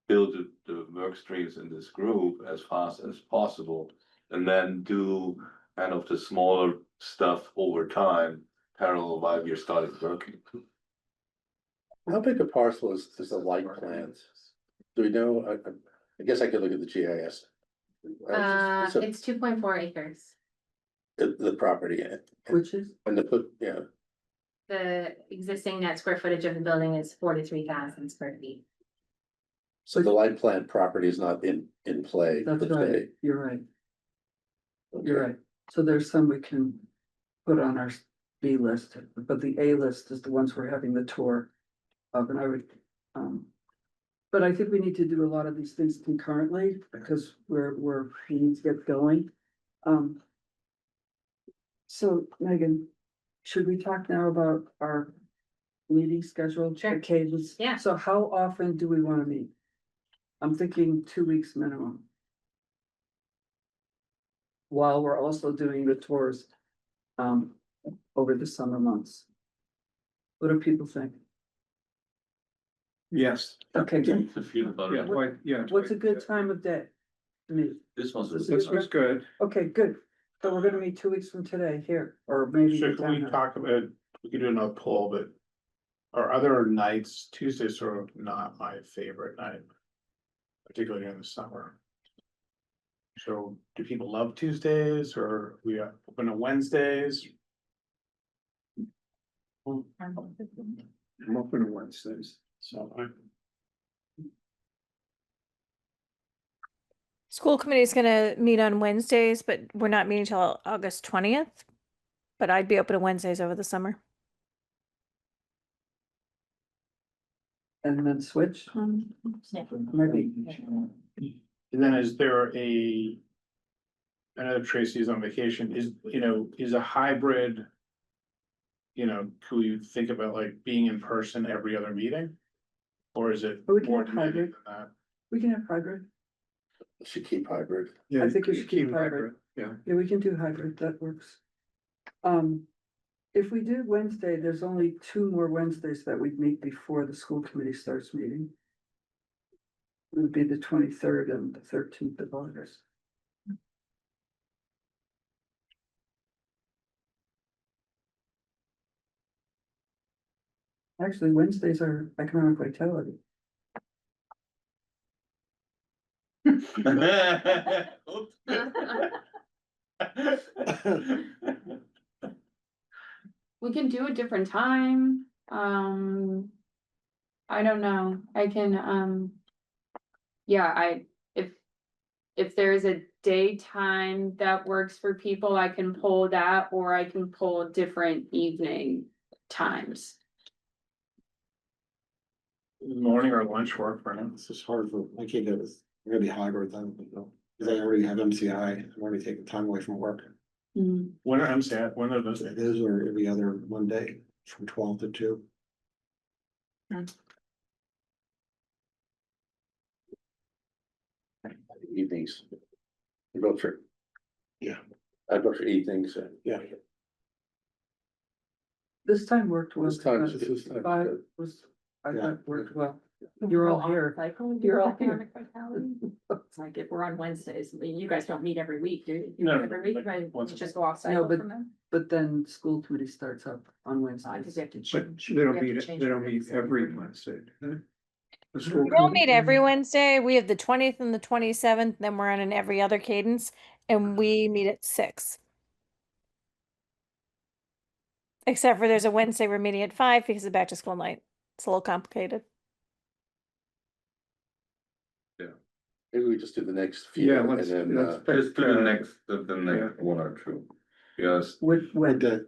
Build the work streams in this group as fast as possible, and then do kind of the smaller stuff over time, parallel while we're starting working. How big a parcel is the light plant? Do we know? I guess I could look at the GIS. So It's 2.4 acres. the property Which is, and yeah. The existing net square footage of the building is 43,000 square feet. So the light plant property is not in play. that's per right, se. you're right, Okay. you're right. So there's some we can put on our B list, but the A list is the ones we're having the tour of, and I would, but I think we need to do a lot of these things concurrently, because we need to get going. So Megan, should we talk now about our meeting schedule? Sure. Cadence? Yeah. So how often do we wanna meet? I'm thinking 2 weeks minimum. While we're also doing the tours, over the summer months. What do people think? Yes. Okay, good. To feel better. Yeah, quite, yeah. What's a good time of day to meet? This was. This was good. Okay, good. So we're gonna meet 2 weeks from today here, or maybe. Should we down- talk about, we could do another poll, but our other nights, Tuesday's sort of not my favorite night. Particularly in the summer. So do people love Tuesdays or we are open on Wednesdays? I'm open on Wednesdays, so School committee is gonna meet on Wednesdays, but we're not meeting till August 20th. But I'd be open on Wednesdays over the summer. And then switch? Maybe. And then is there I know Tracy's on vacation, is a hybrid? Could we think about like being in person every other meeting? Or is it We can more have demanding hybrid. than that? We can have hybrid. Should keep hybrid. I think we should keep hybrid. Yeah. Yeah, we can do hybrid, that works. If we do Wednesday, there's only 2 more Wednesdays that we'd meet before the school committee starts meeting. It would be the 23rd and the 13th of August. Actually, Wednesdays are economic vitality. We can do a different time. I don't know. I can, yeah, if there is a daytime that works for people, I can pull that, or I can pull a different evening times. Morning or lunch work for him. It's just hard for, my kid is, I'm gonna be hybrid then, you know, because I already have MCI, I'm already taking time away from work. When are MCI, when are those? It is, or every other Monday from 12 to 2. Evenings. I vote for. Yeah. I vote for evenings. Yeah. This time worked well. This time Was, I Yeah. thought worked well. You're all here. You're all here. Economic vitality. It's like if we're on Wednesdays, I mean, you guys don't meet every week, do you? You No, meet every week, like right? once You a just go off No, cycle but- from them? But then school committee starts up on I think Wednesdays. we have to But change. they don't we have to meet, change they our don't meet rates every Wednesday. do they? The school We don't meet committee- every Wednesday. We have the 20th and the 27th, then we're on an every other cadence, and we meet at 6. Except for there's a Wednesday we're meeting at 5 because of back to school night. It's a little complicated. Maybe we just do the next few. Yeah, and let's, then, let's. Just do the uh, next, the next one or two. Yes, When, Like that,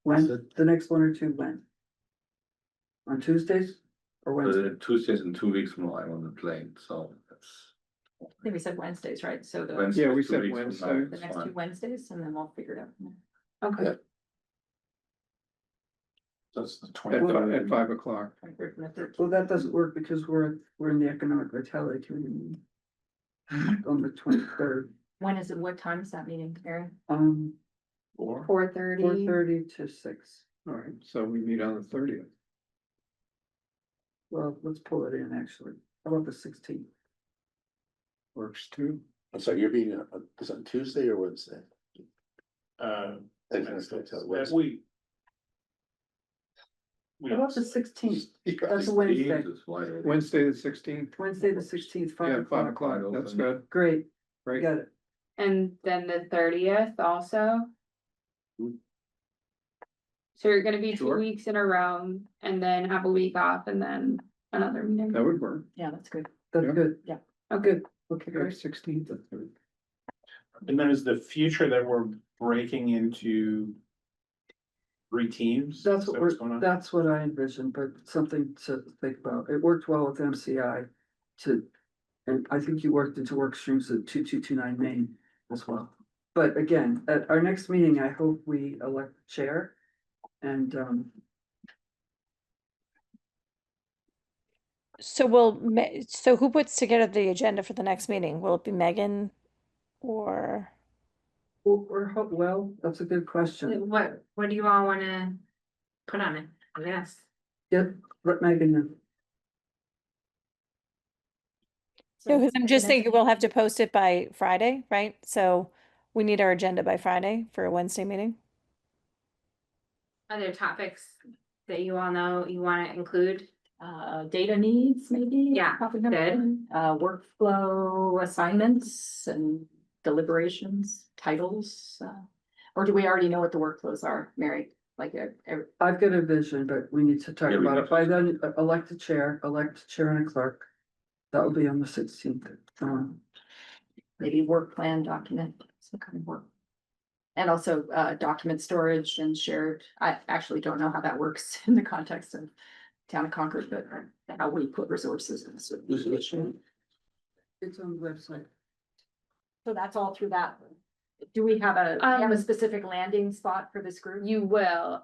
when, the next one or two, when? On Tuesdays or Wednesdays? Tuesdays and 2 weeks from now, I'm on the plane, so that's. I think we said Wednesdays, right? So the, Wednesdays, Yeah, we 2 said weeks from now, Wednesday. the it's next fine. 2 Wednesdays, and then we'll figure it out. from there. Okay. Yeah. That's the At 5 o'clock. 23rd and the 13th. Well, that doesn't work because we're in the economic vitality committee meeting. On the 23rd, When is it, what time is that meeting, Karen? 4:30. 4:30 to 6. All right, so we meet on the 30th. Well, let's pull it in actually. How about the 16th? Works too. I'm sorry, you're being, is it on Tuesday or Wednesday? Uh, I can still tell. that Wednesday. we. How about the 16th? You guys- That's a Wednesday. Jesus, why are we- Wednesday, the 16th. Wednesday, the 16th, Yeah, 5 5 o'clock. o'clock. That's good. Great, Right. got it. And then the 30th also. So you're gonna be 2 Sure. weeks in a row and then have a week off and then another meeting. That would work. Yeah, that's good. That's Yeah. good. Yeah. Oh, good. Okay, Okay, great. 16th. and 30th. And then is the future that we're breaking into 3 teams? That's Is what that what's going we're, on? that's what I envisioned, but something to think about. It worked well with MCI to, and I think you worked into work streams at 2229 Main as well. But again, at our next meeting, I hope we elect chair and, So so who puts together the agenda for the next meeting? Will it be Megan or? well, that's a good question. What do you all wanna put on it? Yes. Yep, let Megan know. No, because I'm just thinking we'll have to post it by Friday, right? So we need our agenda by Friday for a Wednesday meeting. Other topics that you all know you wanna include? Data needs, maybe? Yeah, Probably good. Workflow assignments and deliberations, titles, or do we already know what the workflows are, Mary? Like, I've got a vision, but we need to talk Yeah, we about have it. By then, elect a chair and a clerk. That will be on the 16th. maybe work plan document, some kind of work. And also, document storage and shared, I actually don't know how that works in the context of town of Concord, but how we put resources in this. It's on the website. So that's all through that. Do we have a specific landing spot for this group? You will,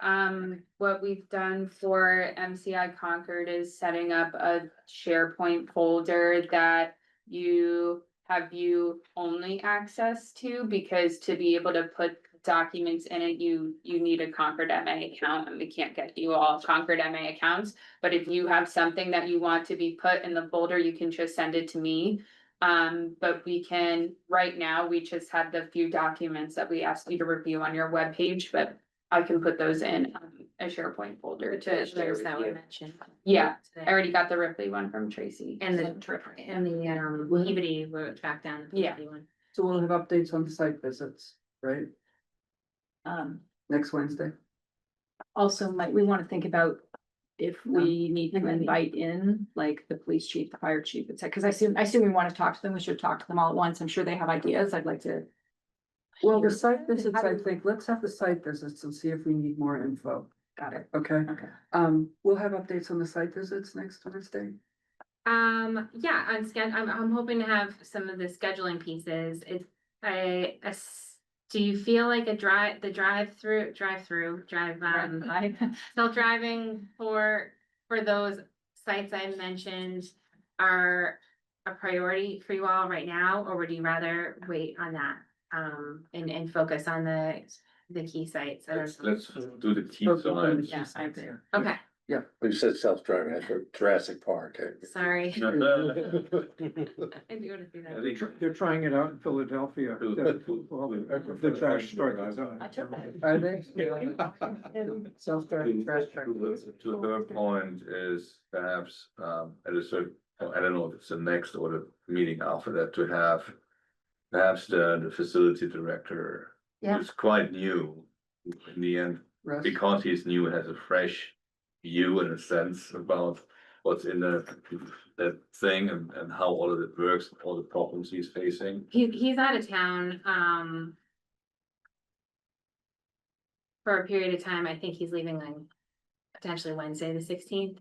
what we've done for MCI Concord is setting up a SharePoint folder that you have view only access to, because to be able to put documents in it, you need a Concord MA account, and we can't get you all Concord MA accounts. But if you have something that you want to be put in the folder, you can just send it to me. But we can, right now, we just have the few documents that we asked you to review on your webpage, but I can put those in a SharePoint folder to share There's with that we you. mentioned. Yeah, I already got the Ripley one from Tracy. And the, so- and the, Peabody, we'll track down. the Yeah. Peabody one. So we'll have updates on the site visits, right? Next Wednesday. Also, might we want to think about if we need to invite in, like, the police chief, the fire chief, et cetera, because I assume we want to talk to them, we should talk to them all at once, I'm sure they have ideas, I'd like to. Well, the site visits, I think, let's have the site visits and see if we need more info. Got it. Okay, Okay. we'll have updates on the site visits next Wednesday. Yeah, I'm hoping to have some of the scheduling pieces. Do you feel like self-driving for those sites I mentioned are a priority for you all right now, or would you rather wait on that? And focus on the key sites? Let's do the key Focus on the sites. key sites there. Okay, When you said self-driving, I heard Jurassic Park. sorry. No, I do wanna see I that. think They're trying it out in Philadelphia. The trash strike is on. Are they? Self-driving trash truck. To her point is perhaps, at a certain, I don't know if it's the next or the meeting after that, to have perhaps the facility director, Yeah. who's quite new in the end, Russ? because he's new, has a fresh view in a sense about what's in that thing and how all of it works, all the problems he's facing. He's out of town, for a period of time. I think he's leaving on potentially Wednesday, the 16th.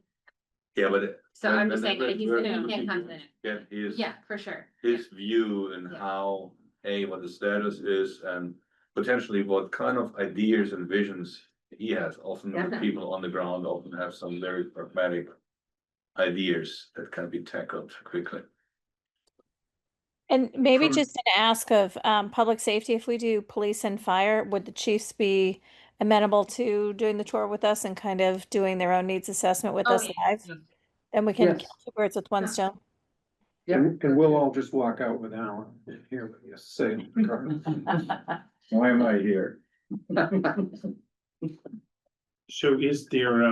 Yeah, but. So I'm but- just saying, but- he can't come to. Get his. Yeah, for sure. His view and Yeah. how, what the status is and potentially what kind of ideas and visions he has. Often the Definitely. people on the ground often have some very pragmatic ideas that can be tackled quickly. And maybe From- just an ask of public safety, if we do police and fire, would the chiefs be amenable to doing the tour with us and kind of doing their own needs assessment with Oh, us yeah. live? And we can Yes. kill two birds with one stone. And we'll all just walk out with Alan and hear what you say. Why am I here? So is there,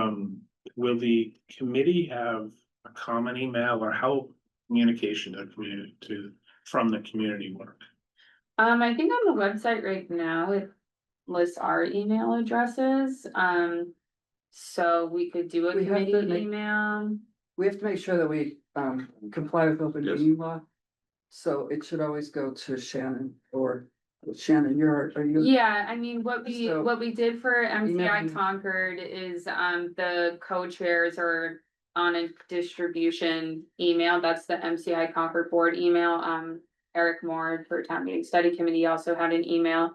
will the committee have a common email, or how communication to community from the community work? I think on the website right now, it lists our email addresses, so we could do a We have to committee make- email. We have to make sure that we comply with open Yes. meeting law. So it should always go to Shannon or Shannon, are you? Yeah, I mean, what So- we did for MCI Email. Concord is, the co-chairs are on a distribution email. That's the MCI Concord board email. Eric Moore for Town Meeting Study Committee also had an email.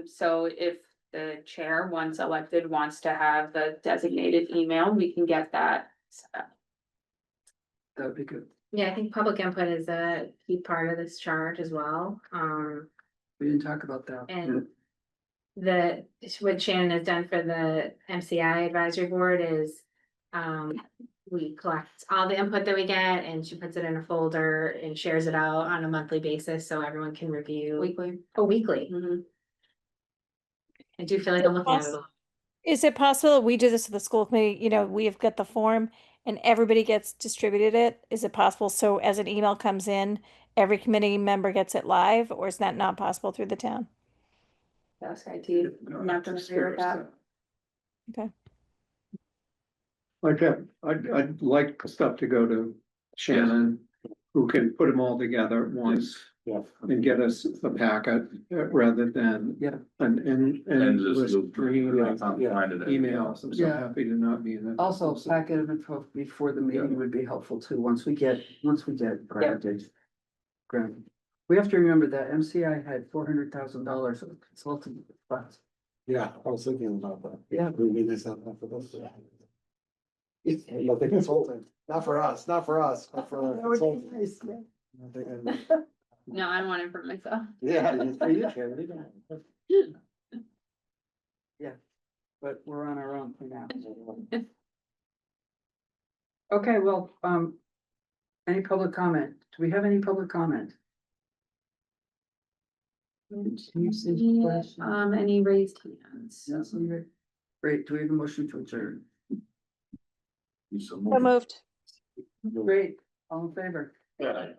So if the chair, once elected, wants to have the designated email, we can get that set up. That would be good. Yeah, I think public input is a key part of this charge as well. We didn't talk about that. And what Shannon has done for the MCI advisory board is, we collect all the input that we get and she puts it in a folder and shares it out on a monthly basis so everyone can review. Weekly. Oh, weekly. Mhm. I do feel like I'm looking at it. Is it possible we do this with the school committee, we've got the form and everybody gets distributed it? Is it possible? So as an email comes in, every committee member gets it live, or is that not possible through the town? That's IT, not familiar with that. Okay. Like, I'd like stuff to go to Shannon, who can put them all together at once. Yeah. And get us a packet rather than. Yeah. And Endless loop. stream Yeah, of find it. emails. I'm so Yeah. happy to not be in that. Also, packet of info before the meeting would be helpful too, once we get granted. Granted. We have to remember that MCI had $400,000 of consulting funds. Yeah, I was thinking about that. Yeah. We need this out for this. But the consultant, not for us, not for That would be consultant. nice, yeah. No, I want it for myself. Yeah, for you, Charity. But we're on our own for now. Okay, well, any public comment? Do we have any public comment? Any raised hands? Yes, great. Do we have a motion to adjourn? So moved. Great, all in favor? Yeah.